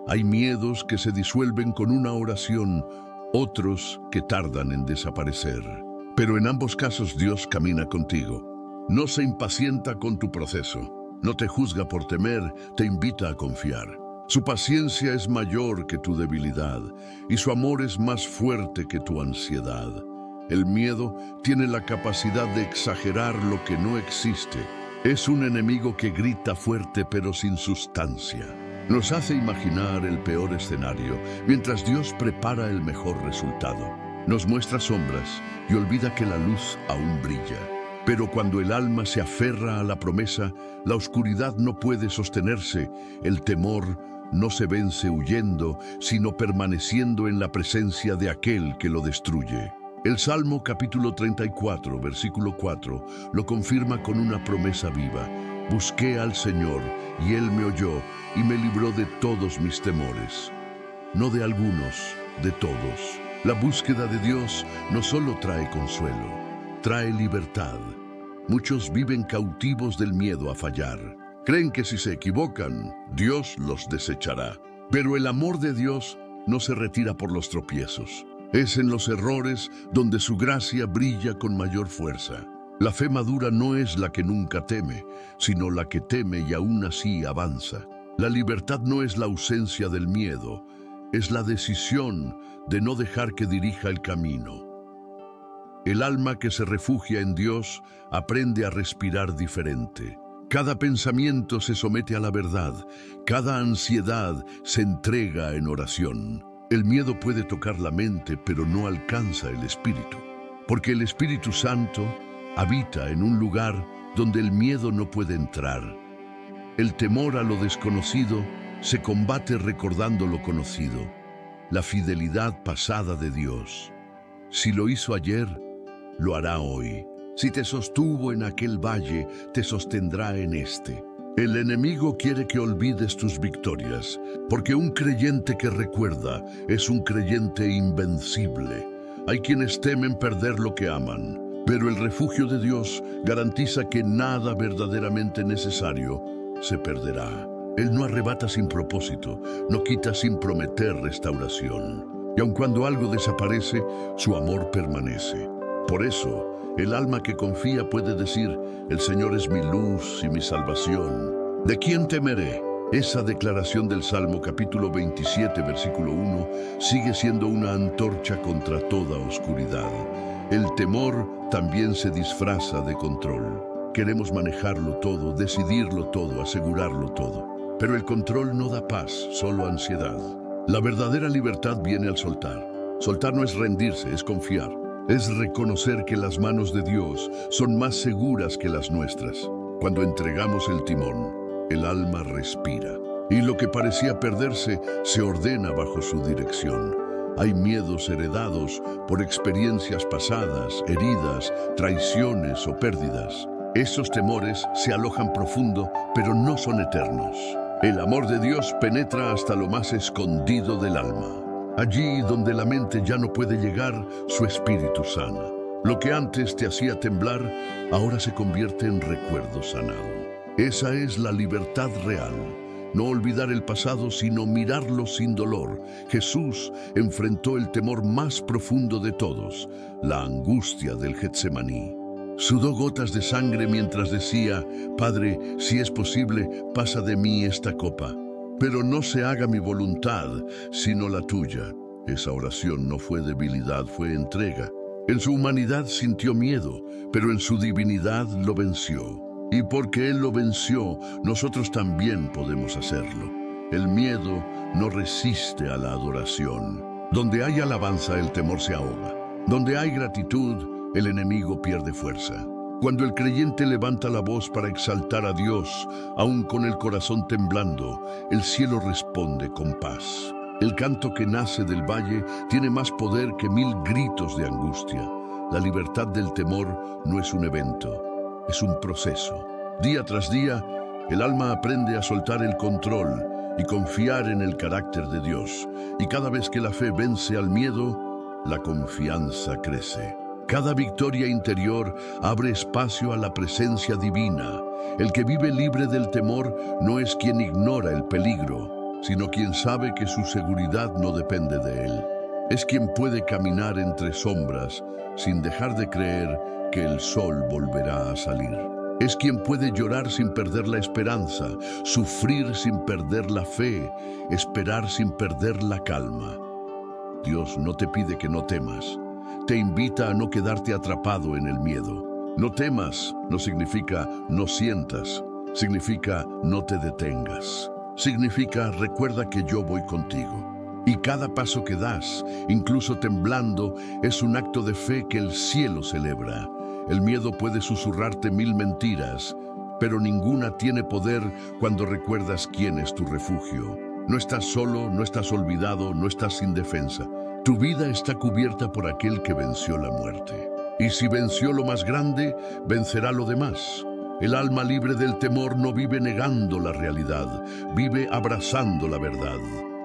Speaker 1: Hay miedos que se disuelven con una oración, otros que tardan en desaparecer. Pero en ambos casos Dios camina contigo. No se impacienta con tu proceso. No te juzga por temer, te invita a confiar. Su paciencia es mayor que tu debilidad y su amor es más fuerte que tu ansiedad. El miedo tiene la capacidad de exagerar lo que no existe. Es un enemigo que grita fuerte pero sin sustancia. Nos hace imaginar el peor escenario, mientras Dios prepara el mejor resultado. Nos muestra sombras y olvida que la luz aún brilla. Pero cuando el alma se aferra a la promesa, la oscuridad no puede sostenerse. El temor no se vence huyendo, sino permaneciendo en la presencia de aquel que lo destruye. El Salmo capítulo 34, versículo 4, lo confirma con una promesa viva. Busqué al Señor, y Él me oyó, y me libró de todos mis temores. No de algunos, de todos. La búsqueda de Dios no solo trae consuelo, trae libertad. Muchos viven cautivos del miedo a fallar. Creen que si se equivocan, Dios los desechará. Pero el amor de Dios no se retira por los tropiezos. Es en los errores donde su gracia brilla con mayor fuerza. La fe madura no es la que nunca teme, sino la que teme y aún así avanza. La libertad no es la ausencia del miedo, es la decisión de no dejar que dirija el camino. El alma que se refugia en Dios aprende a respirar diferente. Cada pensamiento se somete a la verdad, cada ansiedad se entrega en oración. El miedo puede tocar la mente, pero no alcanza el espíritu, porque el Espíritu Santo habita en un lugar donde el miedo no puede entrar. El temor a lo desconocido se combate recordando lo conocido, la fidelidad pasada de Dios. Si lo hizo ayer, lo hará hoy. Si te sostuvo en aquel valle, te sostendrá en este. El enemigo quiere que olvides tus victorias, porque un creyente que recuerda es un creyente invencible. Hay quienes temen perder lo que aman, pero el refugio de Dios garantiza que nada verdaderamente necesario se perderá. Él no arrebata sin propósito, no quita sin prometer restauración. Y aun cuando algo desaparece, su amor permanece. Por eso, el alma que confía puede decir, el Señor es mi luz y mi salvación. ¿De quién temeré? Esa declaración del Salmo capítulo 27, versículo 1, sigue siendo una antorcha contra toda oscuridad. El temor también se disfraza de control. Queremos manejarlo todo, decidirlo todo, asegurarlo todo. Pero el control no da paz, solo ansiedad. La verdadera libertad viene al soltar. Soltar no es rendirse, es confiar. Es reconocer que las manos de Dios son más seguras que las nuestras. Cuando entregamos el timón, el alma respira. Y lo que parecía perderse se ordena bajo su dirección. Hay miedos heredados por experiencias pasadas, heridas, traiciones o pérdidas. Esos temores se alojan profundo, pero no son eternos. El amor de Dios penetra hasta lo más escondido del alma. Allí donde la mente ya no puede llegar, su espíritu sana. Lo que antes te hacía temblar, ahora se convierte en recuerdo sanado. Esa es la libertad real. No olvidar el pasado, sino mirarlo sin dolor. Jesús enfrentó el temor más profundo de todos, la angustia del Getsemaní. Sudó gotas de sangre mientras decía, Padre, si es posible, pasa de mí esta copa. Pero no se haga mi voluntad, sino la tuya. Esa oración no fue debilidad, fue entrega. En su humanidad sintió miedo, pero en su divinidad lo venció. Y porque Él lo venció, nosotros también podemos hacerlo. El miedo no resiste a la adoración. Donde hay alabanza, el temor se ahoga. Donde hay gratitud, el enemigo pierde fuerza. Cuando el creyente levanta la voz para exaltar a Dios, aun con el corazón temblando, el cielo responde con paz. El canto que nace del valle tiene más poder que 1000 gritos de angustia. La libertad del temor no es un evento, es un proceso. Día tras día, el alma aprende a soltar el control y confiar en el carácter de Dios. Y cada vez que la fe vence al miedo, la confianza crece. Cada victoria interior abre espacio a la presencia divina. El que vive libre del temor no es quien ignora el peligro, sino quien sabe que su seguridad no depende de él. Es quien puede caminar entre sombras sin dejar de creer que el sol volverá a salir. Es quien puede llorar sin perder la esperanza, sufrir sin perder la fe, esperar sin perder la calma. Dios no te pide que no temas. Te invita a no quedarte atrapado en el miedo. No temas no significa no sientas, significa no te detengas. Significa recuerda que yo voy contigo. Y cada paso que das, incluso temblando, es un acto de fe que el cielo celebra. El miedo puede susurrarte 1000 mentiras, pero ninguna tiene poder cuando recuerdas quién es tu refugio. No estás solo, no estás olvidado, no estás sin defensa. Tu vida está cubierta por aquel que venció la muerte. Y si venció lo más grande, vencerá lo demás. El alma libre del temor no vive negando la realidad, vive abrazando la verdad.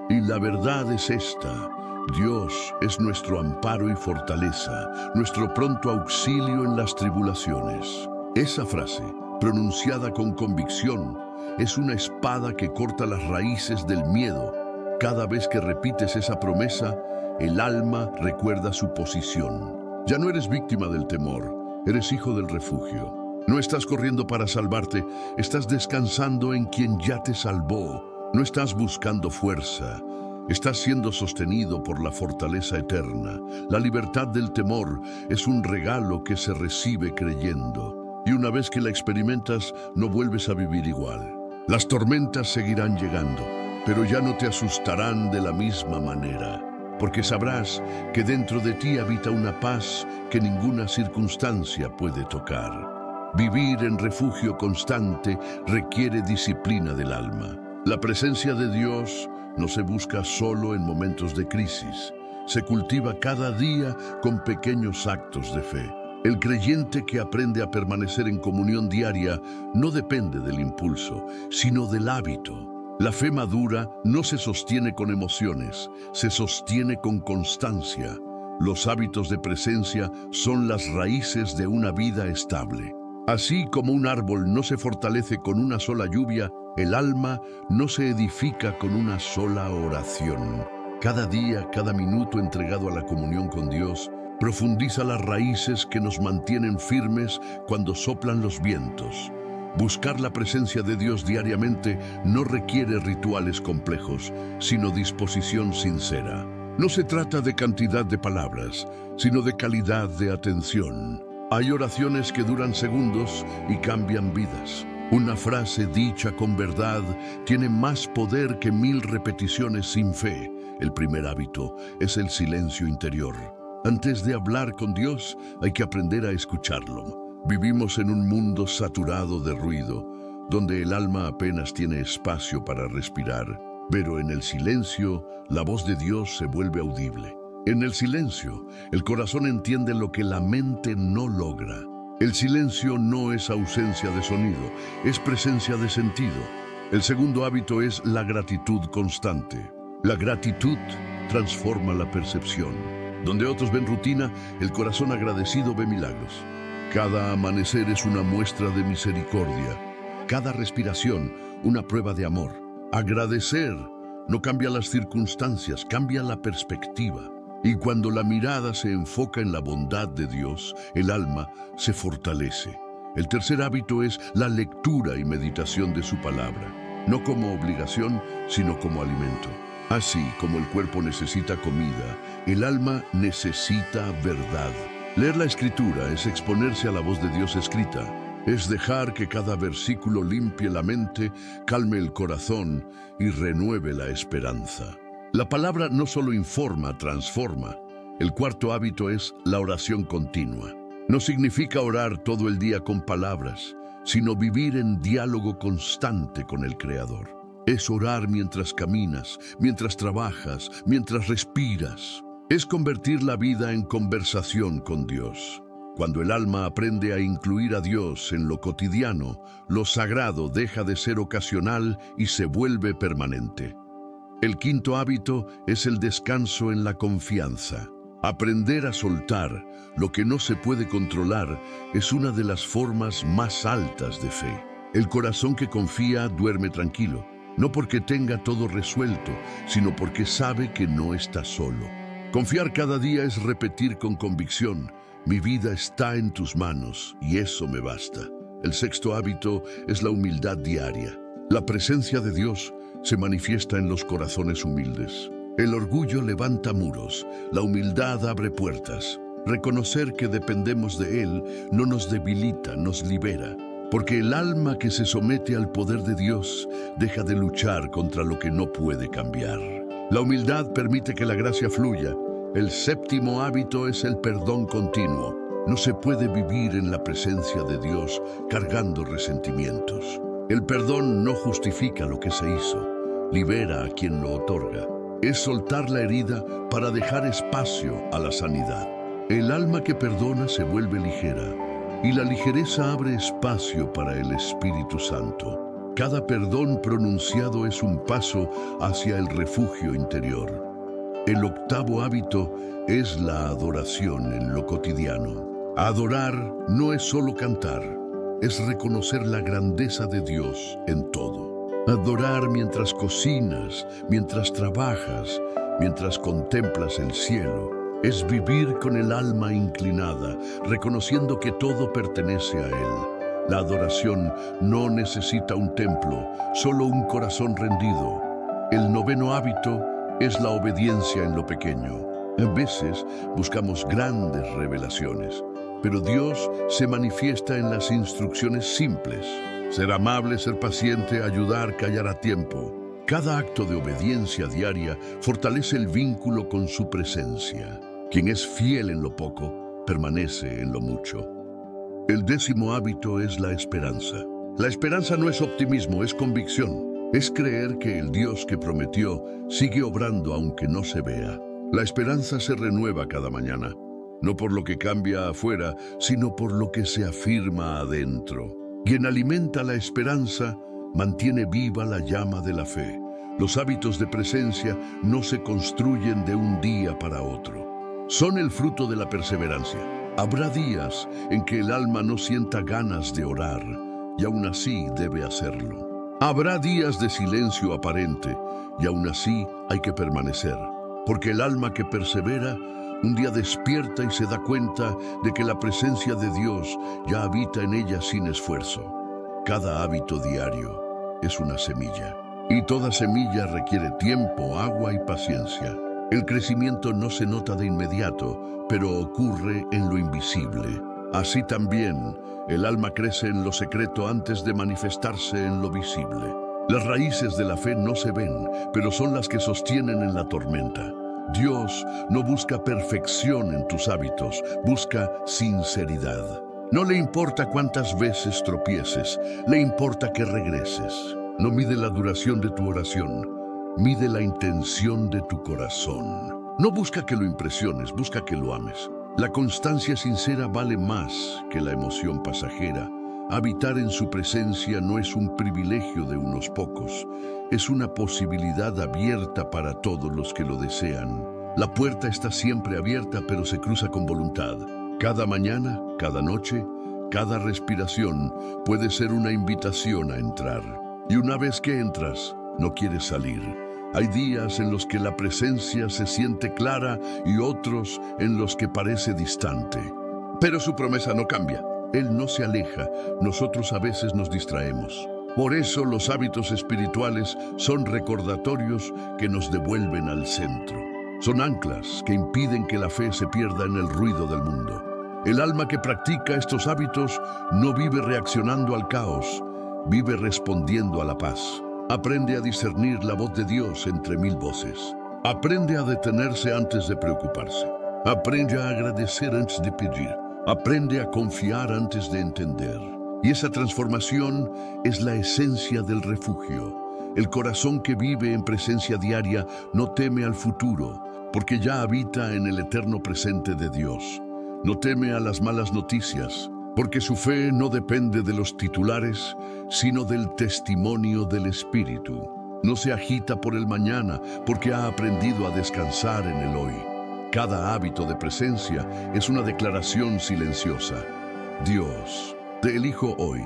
Speaker 1: Y la verdad es esta: Dios es nuestro amparo y fortaleza, nuestro pronto auxilio en las tribulaciones. Esa frase, pronunciada con convicción, es una espada que corta las raíces del miedo. Cada vez que repites esa promesa, el alma recuerda su posición. Ya no eres víctima del temor, eres hijo del refugio. No estás corriendo para salvarte, estás descansando en quien ya te salvó. No estás buscando fuerza, estás siendo sostenido por la fortaleza eterna. La libertad del temor es un regalo que se recibe creyendo. Y una vez que la experimentas, no vuelves a vivir igual. Las tormentas seguirán llegando, pero ya no te asustarán de la misma manera. Porque sabrás que dentro de ti habita una paz que ninguna circunstancia puede tocar. Vivir en refugio constante requiere disciplina del alma. La presencia de Dios no se busca solo en momentos de crisis, se cultiva cada día con pequeños actos de fe. El creyente que aprende a permanecer en comunión diaria no depende del impulso, sino del hábito. La fe madura no se sostiene con emociones, se sostiene con constancia. Los hábitos de presencia son las raíces de una vida estable. Así como un árbol no se fortalece con una sola lluvia, el alma no se edifica con una sola oración. Cada día, cada minuto entregado a la comunión con Dios, profundiza las raíces que nos mantienen firmes cuando soplan los vientos. Buscar la presencia de Dios diariamente no requiere rituales complejos, sino disposición sincera. No se trata de cantidad de palabras, sino de calidad de atención. Hay oraciones que duran segundos y cambian vidas. Una frase dicha con verdad tiene más poder que 1000 repeticiones sin fe. El primer hábito es el silencio interior. Antes de hablar con Dios, hay que aprender a escucharlo. Vivimos en un mundo saturado de ruido, donde el alma apenas tiene espacio para respirar. Pero en el silencio, la voz de Dios se vuelve audible. En el silencio, el corazón entiende lo que la mente no logra. El silencio no es ausencia de sonido, es presencia de sentido. El segundo hábito es la gratitud constante. La gratitud transforma la percepción. Donde otros ven rutina, el corazón agradecido ve milagros. Cada amanecer es una muestra de misericordia. Cada respiración, una prueba de amor. Agradecer no cambia las circunstancias, cambia la perspectiva. Y cuando la mirada se enfoca en la bondad de Dios, el alma se fortalece. El tercer hábito es la lectura y meditación de su palabra. No como obligación, sino como alimento. Así como el cuerpo necesita comida, el alma necesita verdad. Leer la Escritura es exponerse a la voz de Dios escrita. Es dejar que cada versículo limpie la mente, calme el corazón y renueve la esperanza. La palabra no solo informa, transforma. El cuarto hábito es la oración continua. No significa orar todo el día con palabras, sino vivir en diálogo constante con el Creador. Es orar mientras caminas, mientras trabajas, mientras respiras. Es convertir la vida en conversación con Dios. Cuando el alma aprende a incluir a Dios en lo cotidiano, lo sagrado deja de ser ocasional y se vuelve permanente. El quinto hábito es el descanso en la confianza. Aprender a soltar lo que no se puede controlar es una de las formas más altas de fe. El corazón que confía duerme tranquilo, no porque tenga todo resuelto, sino porque sabe que no está solo. Confiar cada día es repetir con convicción: mi vida está en tus manos y eso me basta. El sexto hábito es la humildad diaria. La presencia de Dios se manifiesta en los corazones humildes. El orgullo levanta muros, la humildad abre puertas. Reconocer que dependemos de Él no nos debilita, nos libera. Porque el alma que se somete al poder de Dios deja de luchar contra lo que no puede cambiar. La humildad permite que la gracia fluya. El séptimo hábito es el perdón continuo. No se puede vivir en la presencia de Dios cargando resentimientos. El perdón no justifica lo que se hizo, libera a quien lo otorga. Es soltar la herida para dejar espacio a la sanidad. El alma que perdona se vuelve ligera, y la ligereza abre espacio para el Espíritu Santo. Cada perdón pronunciado es un paso hacia el refugio interior. El octavo hábito es la adoración en lo cotidiano. Adorar no es solo cantar, es reconocer la grandeza de Dios en todo. Adorar mientras cocinas, mientras trabajas, mientras contemplas el cielo. Es vivir con el alma inclinada, reconociendo que todo pertenece a Él. La adoración no necesita un templo, solo un corazón rendido. El noveno hábito es la obediencia en lo pequeño. A veces buscamos grandes revelaciones, pero Dios se manifiesta en las instrucciones simples. Ser amable, ser paciente, ayudar, callar a tiempo. Cada acto de obediencia diaria fortalece el vínculo con su presencia. Quien es fiel en lo poco, permanece en lo mucho. El décimo hábito es la esperanza. La esperanza no es optimismo, es convicción. Es creer que el Dios que prometió sigue obrando aunque no se vea. La esperanza se renueva cada mañana, no por lo que cambia afuera, sino por lo que se afirma adentro. Quien alimenta la esperanza mantiene viva la llama de la fe. Los hábitos de presencia no se construyen de un día para otro. Son el fruto de la perseverancia. Habrá días en que el alma no sienta ganas de orar, y aún así debe hacerlo. Habrá días de silencio aparente, y aún así hay que permanecer. porque el alma que persevera un día despierta y se da cuenta de que la presencia de Dios ya habita en ella sin esfuerzo. Cada hábito diario es una semilla, y toda semilla requiere tiempo, agua y paciencia. El crecimiento no se nota de inmediato, pero ocurre en lo invisible. Así también, el alma crece en lo secreto antes de manifestarse en lo visible. Las raíces de la fe no se ven, pero son las que sostienen en la tormenta. Dios no busca perfección en tus hábitos, busca sinceridad. No le importa cuántas veces tropieces, le importa que regreses. No mide la duración de tu oración, mide la intención de tu corazón. No busca que lo impresiones, busca que lo ames. La constancia sincera vale más que la emoción pasajera. Habitar en su presencia no es un privilegio de unos pocos, es una posibilidad abierta para todos los que lo desean. La puerta está siempre abierta, pero se cruza con voluntad. Cada mañana, cada noche, cada respiración puede ser una invitación a entrar. Y una vez que entras, no quieres salir. Hay días en los que la presencia se siente clara y otros en los que parece distante. Pero su promesa no cambia. Él no se aleja, nosotros a veces nos distraemos. Por eso los hábitos espirituales son recordatorios que nos devuelven al centro. Son anclas que impiden que la fe se pierda en el ruido del mundo. El alma que practica estos hábitos no vive reaccionando al caos, vive respondiendo a la paz. Aprende a discernir la voz de Dios entre mil voces. Aprende a detenerse antes de preocuparse. Aprende a agradecer antes de pedir. Aprende a confiar antes de entender. Y esa transformación es la esencia del refugio. El corazón que vive en presencia diaria no teme al futuro, porque ya habita en el eterno presente de Dios. No teme a las malas noticias, porque su fe no depende de los titulares, sino del testimonio del Espíritu. No se agita por el mañana, porque ha aprendido a descansar en el hoy. Cada hábito de presencia es una declaración silenciosa. Dios, te elijo hoy.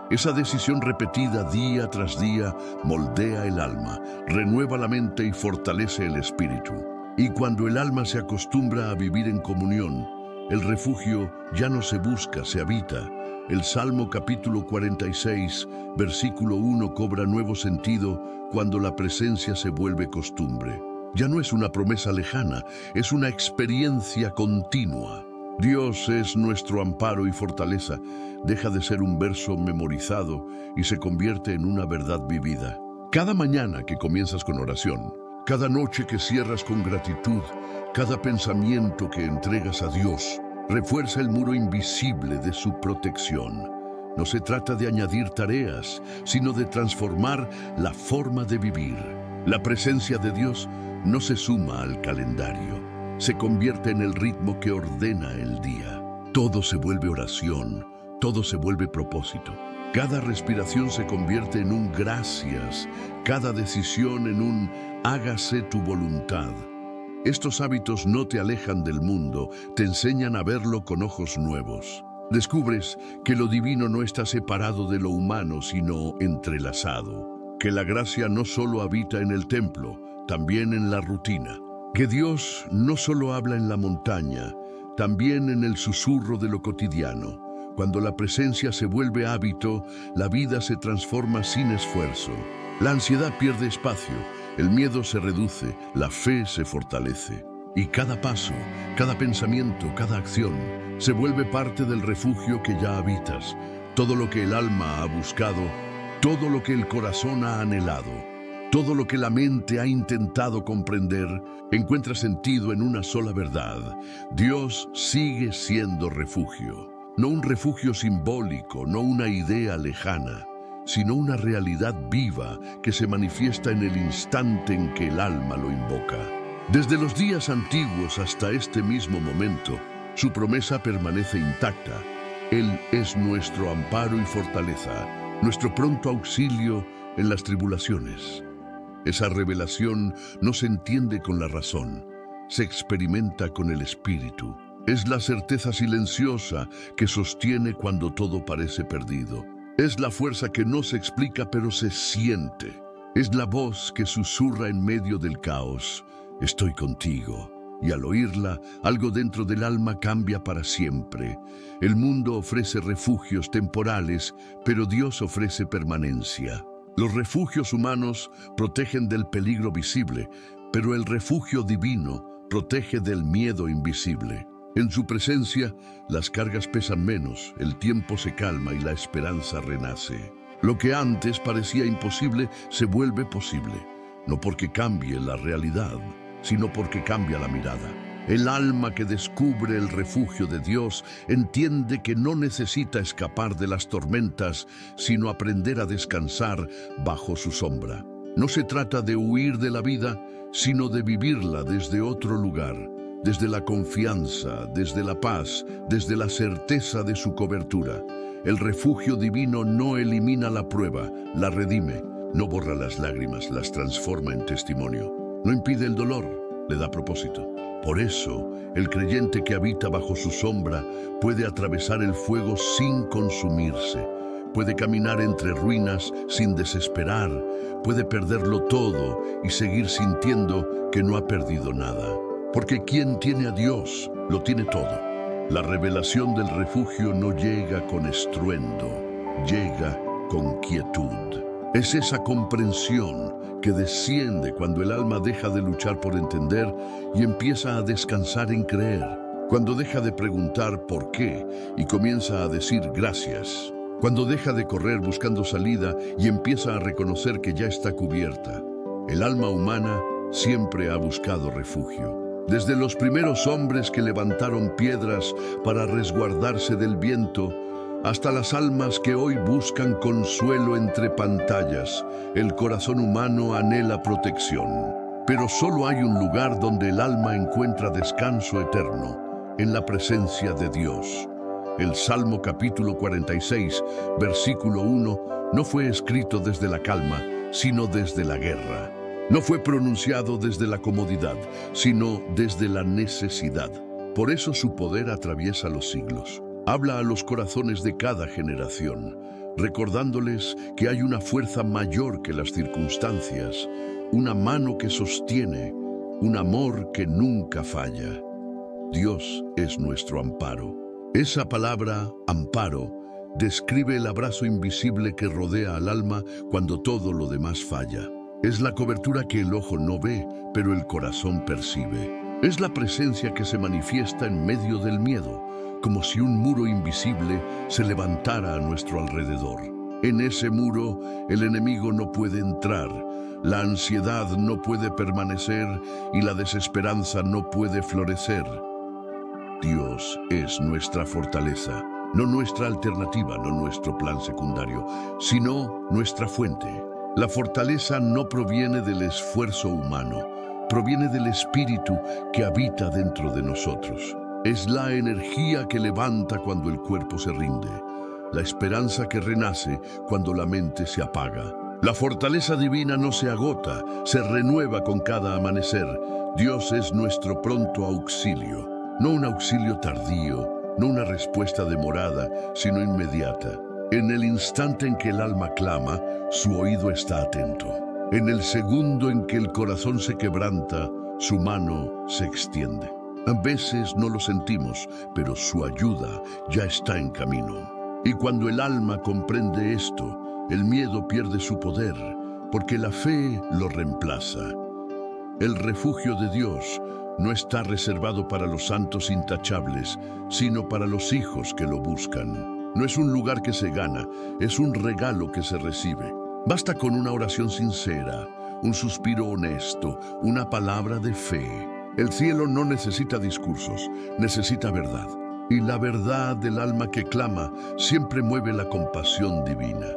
Speaker 1: Esa decisión repetida día tras día moldea el alma, renueva la mente y fortalece el espíritu. Y cuando el alma se acostumbra a vivir en comunión, el refugio ya no se busca, se habita. El Salmo capítulo 46, versículo 1 cobra nuevo sentido cuando la presencia se vuelve costumbre. Ya no es una promesa lejana, es una experiencia continua. Dios es nuestro amparo y fortaleza. Deja de ser un verso memorizado y se convierte en una verdad vivida. Cada mañana que comienzas con oración, cada noche que cierras con gratitud, cada pensamiento que entregas a Dios, refuerza el muro invisible de su protección. No se trata de añadir tareas, sino de transformar la forma de vivir. La presencia de Dios no se suma al calendario, se convierte en el ritmo que ordena el día. Todo se vuelve oración, todo se vuelve propósito. Cada respiración se convierte en un gracias, cada decisión en un hágase tu voluntad. Estos hábitos no te alejan del mundo, te enseñan a verlo con ojos nuevos. Descubres que lo divino no está separado de lo humano, sino entrelazado. Que la gracia no solo habita en el templo, también en la rutina. Que Dios no solo habla en la montaña, también en el susurro de lo cotidiano. Cuando la presencia se vuelve hábito, la vida se transforma sin esfuerzo. La ansiedad pierde espacio, el miedo se reduce, la fe se fortalece. Y cada paso, cada pensamiento, cada acción, se vuelve parte del refugio que ya habitas. Todo lo que el alma ha buscado, todo lo que el corazón ha anhelado, todo lo que la mente ha intentado comprender, encuentra sentido en una sola verdad. Dios sigue siendo refugio. No un refugio simbólico, no una idea lejana, sino una realidad viva que se manifiesta en el instante en que el alma lo invoca. Desde los días antiguos hasta este mismo momento, su promesa permanece intacta. Él es nuestro amparo y fortaleza, nuestro pronto auxilio en las tribulaciones. Esa revelación no se entiende con la razón, se experimenta con el espíritu. Es la certeza silenciosa que sostiene cuando todo parece perdido. Es la fuerza que no se explica pero se siente. Es la voz que susurra en medio del caos. estoy contigo. Y al oírla, algo dentro del alma cambia para siempre. El mundo ofrece refugios temporales, pero Dios ofrece permanencia. Los refugios humanos protegen del peligro visible, pero el refugio divino protege del miedo invisible. En su presencia, las cargas pesan menos, el tiempo se calma y la esperanza renace. Lo que antes parecía imposible se vuelve posible, no porque cambie la realidad, sino porque cambia la mirada. El alma que descubre el refugio de Dios entiende que no necesita escapar de las tormentas, sino aprender a descansar bajo su sombra. No se trata de huir de la vida, sino de vivirla desde otro lugar, desde la confianza, desde la paz, desde la certeza de su cobertura. El refugio divino no elimina la prueba, la redime, no borra las lágrimas, las transforma en testimonio. No impide el dolor, le da propósito. Por eso, el creyente que habita bajo su sombra puede atravesar el fuego sin consumirse, puede caminar entre ruinas sin desesperar, puede perderlo todo y seguir sintiendo que no ha perdido nada. Porque quien tiene a Dios, lo tiene todo. La revelación del refugio no llega con estruendo, llega con quietud. Es esa comprensión que desciende cuando el alma deja de luchar por entender y empieza a descansar en creer, cuando deja de preguntar por qué y comienza a decir gracias, cuando deja de correr buscando salida y empieza a reconocer que ya está cubierta. El alma humana siempre ha buscado refugio. Desde los primeros hombres que levantaron piedras para resguardarse del viento, hasta las almas que hoy buscan consuelo entre pantallas, el corazón humano anhela protección. Pero solo hay un lugar donde el alma encuentra descanso eterno, en la presencia de Dios. El Salmo capítulo 46, versículo 1, no fue escrito desde la calma, sino desde la guerra. No fue pronunciado desde la comodidad, sino desde la necesidad. Por eso su poder atraviesa los siglos. Habla a los corazones de cada generación, recordándoles que hay una fuerza mayor que las circunstancias, una mano que sostiene, un amor que nunca falla. Dios es nuestro amparo. Esa palabra, amparo, describe el abrazo invisible que rodea al alma cuando todo lo demás falla. Es la cobertura que el ojo no ve, pero el corazón percibe. Es la presencia que se manifiesta en medio del miedo, como si un muro invisible se levantara a nuestro alrededor. En ese muro, el enemigo no puede entrar, la ansiedad no puede permanecer y la desesperanza no puede florecer. Dios es nuestra fortaleza, no nuestra alternativa, no nuestro plan secundario, sino nuestra fuente. La fortaleza no proviene del esfuerzo humano, proviene del Espíritu que habita dentro de nosotros. Es la energía que levanta cuando el cuerpo se rinde, la esperanza que renace cuando la mente se apaga. La fortaleza divina no se agota, se renueva con cada amanecer. Dios es nuestro pronto auxilio, no un auxilio tardío, no una respuesta demorada, sino inmediata. En el instante en que el alma clama, su oído está atento. En el segundo en que el corazón se quebranta, su mano se extiende. A veces no lo sentimos, pero su ayuda ya está en camino. Y cuando el alma comprende esto, el miedo pierde su poder, porque la fe lo reemplaza. El refugio de Dios no está reservado para los santos intachables, sino para los hijos que lo buscan. No es un lugar que se gana, es un regalo que se recibe. Basta con una oración sincera, un suspiro honesto, una palabra de fe. El cielo no necesita discursos, necesita verdad. Y la verdad del alma que clama siempre mueve la compasión divina.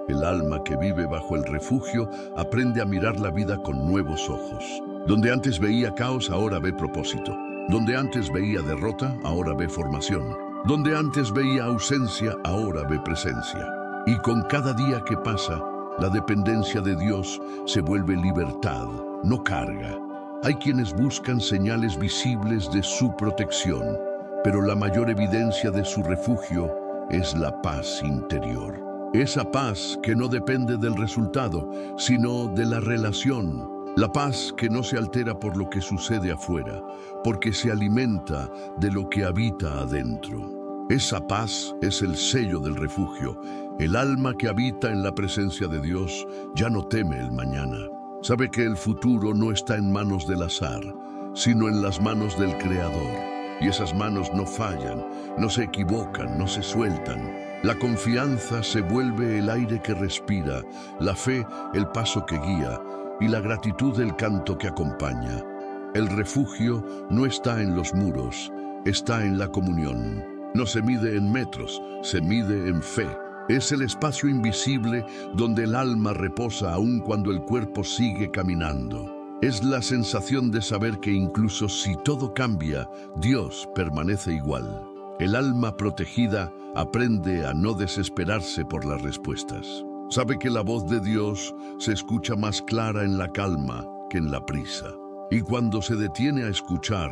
Speaker 1: El alma que vive bajo el refugio aprende a mirar la vida con nuevos ojos. Donde antes veía caos, ahora ve propósito. Donde antes veía derrota, ahora ve formación. Donde antes veía ausencia, ahora ve presencia. Y con cada día que pasa, la dependencia de Dios se vuelve libertad, no carga. Hay quienes buscan señales visibles de su protección, pero la mayor evidencia de su refugio es la paz interior. Esa paz que no depende del resultado, sino de la relación, La paz que no se altera por lo que sucede afuera, porque se alimenta de lo que habita adentro. Esa paz es el sello del refugio. El alma que habita en la presencia de Dios ya no teme el mañana. Sabe que el futuro no está en manos del azar, sino en las manos del Creador. Y esas manos no fallan, no se equivocan, no se sueltan. La confianza se vuelve el aire que respira, la fe el paso que guía y la gratitud el canto que acompaña. El refugio no está en los muros, está en la comunión. No se mide en metros, se mide en fe. Es el espacio invisible donde el alma reposa aun cuando el cuerpo sigue caminando. Es la sensación de saber que incluso si todo cambia, Dios permanece igual. El alma protegida aprende a no desesperarse por las respuestas. Sabe que la voz de Dios se escucha más clara en la calma que en la prisa. Y cuando se detiene a escuchar,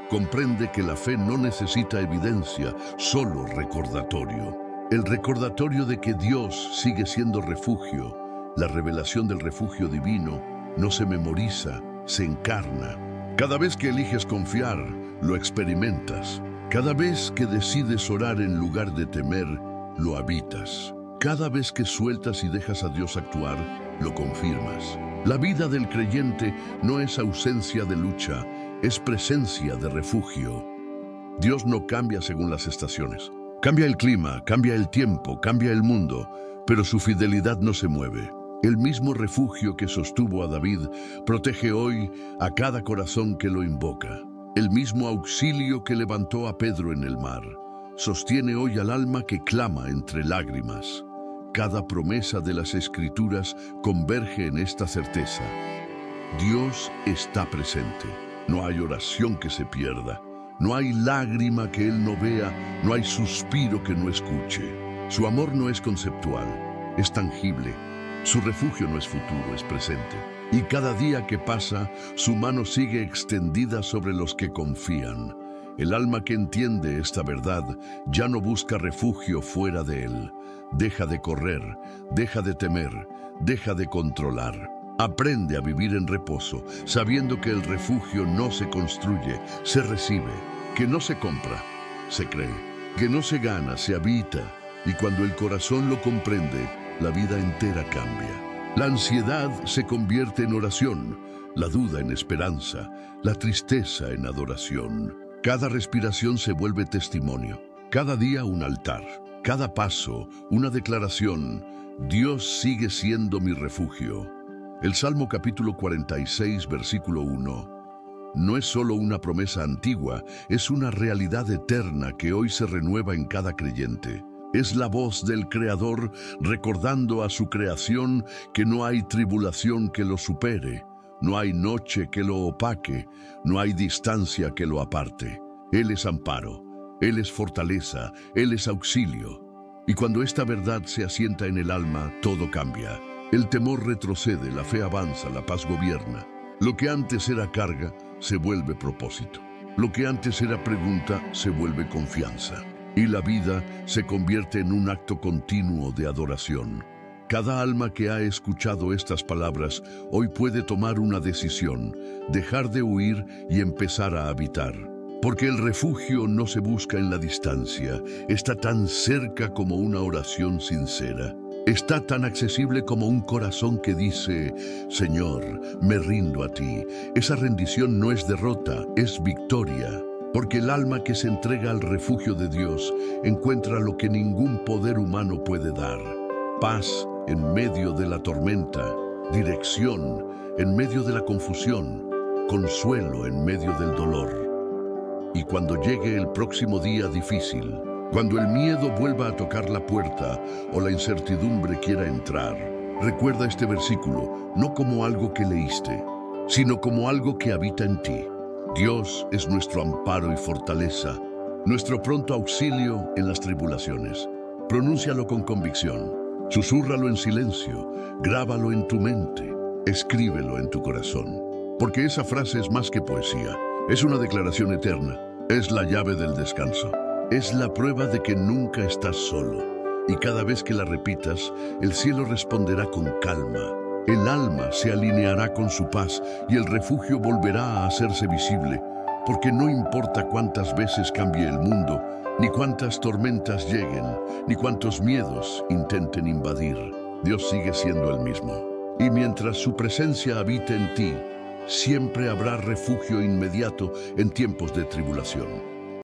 Speaker 1: comprende que la fe no necesita evidencia, solo recordatorio. El recordatorio de que Dios sigue siendo refugio. La revelación del refugio divino no se memoriza, se encarna. Cada vez que eliges confiar, lo experimentas. Cada vez que decides orar en lugar de temer, lo habitas. Cada vez que sueltas y dejas a Dios actuar, lo confirmas. La vida del creyente no es ausencia de lucha, es presencia de refugio. Dios no cambia según las estaciones. Cambia el clima, cambia el tiempo, cambia el mundo, pero su fidelidad no se mueve. El mismo refugio que sostuvo a David protege hoy a cada corazón que lo invoca. El mismo auxilio que levantó a Pedro en el mar sostiene hoy al alma que clama entre lágrimas. Cada promesa de las Escrituras converge en esta certeza. Dios está presente. No hay oración que se pierda. No hay lágrima que Él no vea. No hay suspiro que no escuche. Su amor no es conceptual, es tangible. Su refugio no es futuro, es presente. Y cada día que pasa, su mano sigue extendida sobre los que confían. El alma que entiende esta verdad ya no busca refugio fuera de Él. Deja de correr, deja de temer, deja de controlar. Aprende a vivir en reposo, sabiendo que el refugio no se construye, se recibe, que no se compra, se cree, que no se gana, se habita. Y cuando el corazón lo comprende, la vida entera cambia. La ansiedad se convierte en oración, la duda en esperanza, la tristeza en adoración. Cada respiración se vuelve testimonio, cada día un altar, cada paso una declaración. Dios sigue siendo mi refugio. El Salmo capítulo 46, versículo 1. No es solo una promesa antigua, es una realidad eterna que hoy se renueva en cada creyente. Es la voz del Creador recordando a su creación que no hay tribulación que lo supere, no hay noche que lo opaque, no hay distancia que lo aparte. Él es amparo, Él es fortaleza, Él es auxilio. Y cuando esta verdad se asienta en el alma, todo cambia. El temor retrocede, la fe avanza, la paz gobierna. Lo que antes era carga, se vuelve propósito. Lo que antes era pregunta, se vuelve confianza. Y la vida se convierte en un acto continuo de adoración. Cada alma que ha escuchado estas palabras hoy puede tomar una decisión, dejar de huir y empezar a habitar. Porque el refugio no se busca en la distancia, está tan cerca como una oración sincera. Está tan accesible como un corazón que dice, Señor, me rindo a ti. Esa rendición no es derrota, es victoria. Porque el alma que se entrega al refugio de Dios encuentra lo que ningún poder humano puede dar. Paz en medio de la tormenta, dirección en medio de la confusión, consuelo en medio del dolor. Y cuando llegue el próximo día difícil, cuando el miedo vuelva a tocar la puerta o la incertidumbre quiera entrar, recuerda este versículo no como algo que leíste, sino como algo que habita en ti. Dios es nuestro amparo y fortaleza, nuestro pronto auxilio en las tribulaciones. Pronúncialo con convicción, susúrralo en silencio, grábalo en tu mente, escríbelo en tu corazón. Porque esa frase es más que poesía, es una declaración eterna, es la llave del descanso. Es la prueba de que nunca estás solo. Y cada vez que la repitas, el cielo responderá con calma. El alma se alineará con su paz y el refugio volverá a hacerse visible, porque no importa cuántas veces cambie el mundo, ni cuántas tormentas lleguen, ni cuántos miedos intenten invadir, Dios sigue siendo el mismo. Y mientras su presencia habite en ti, siempre habrá refugio inmediato en tiempos de tribulación.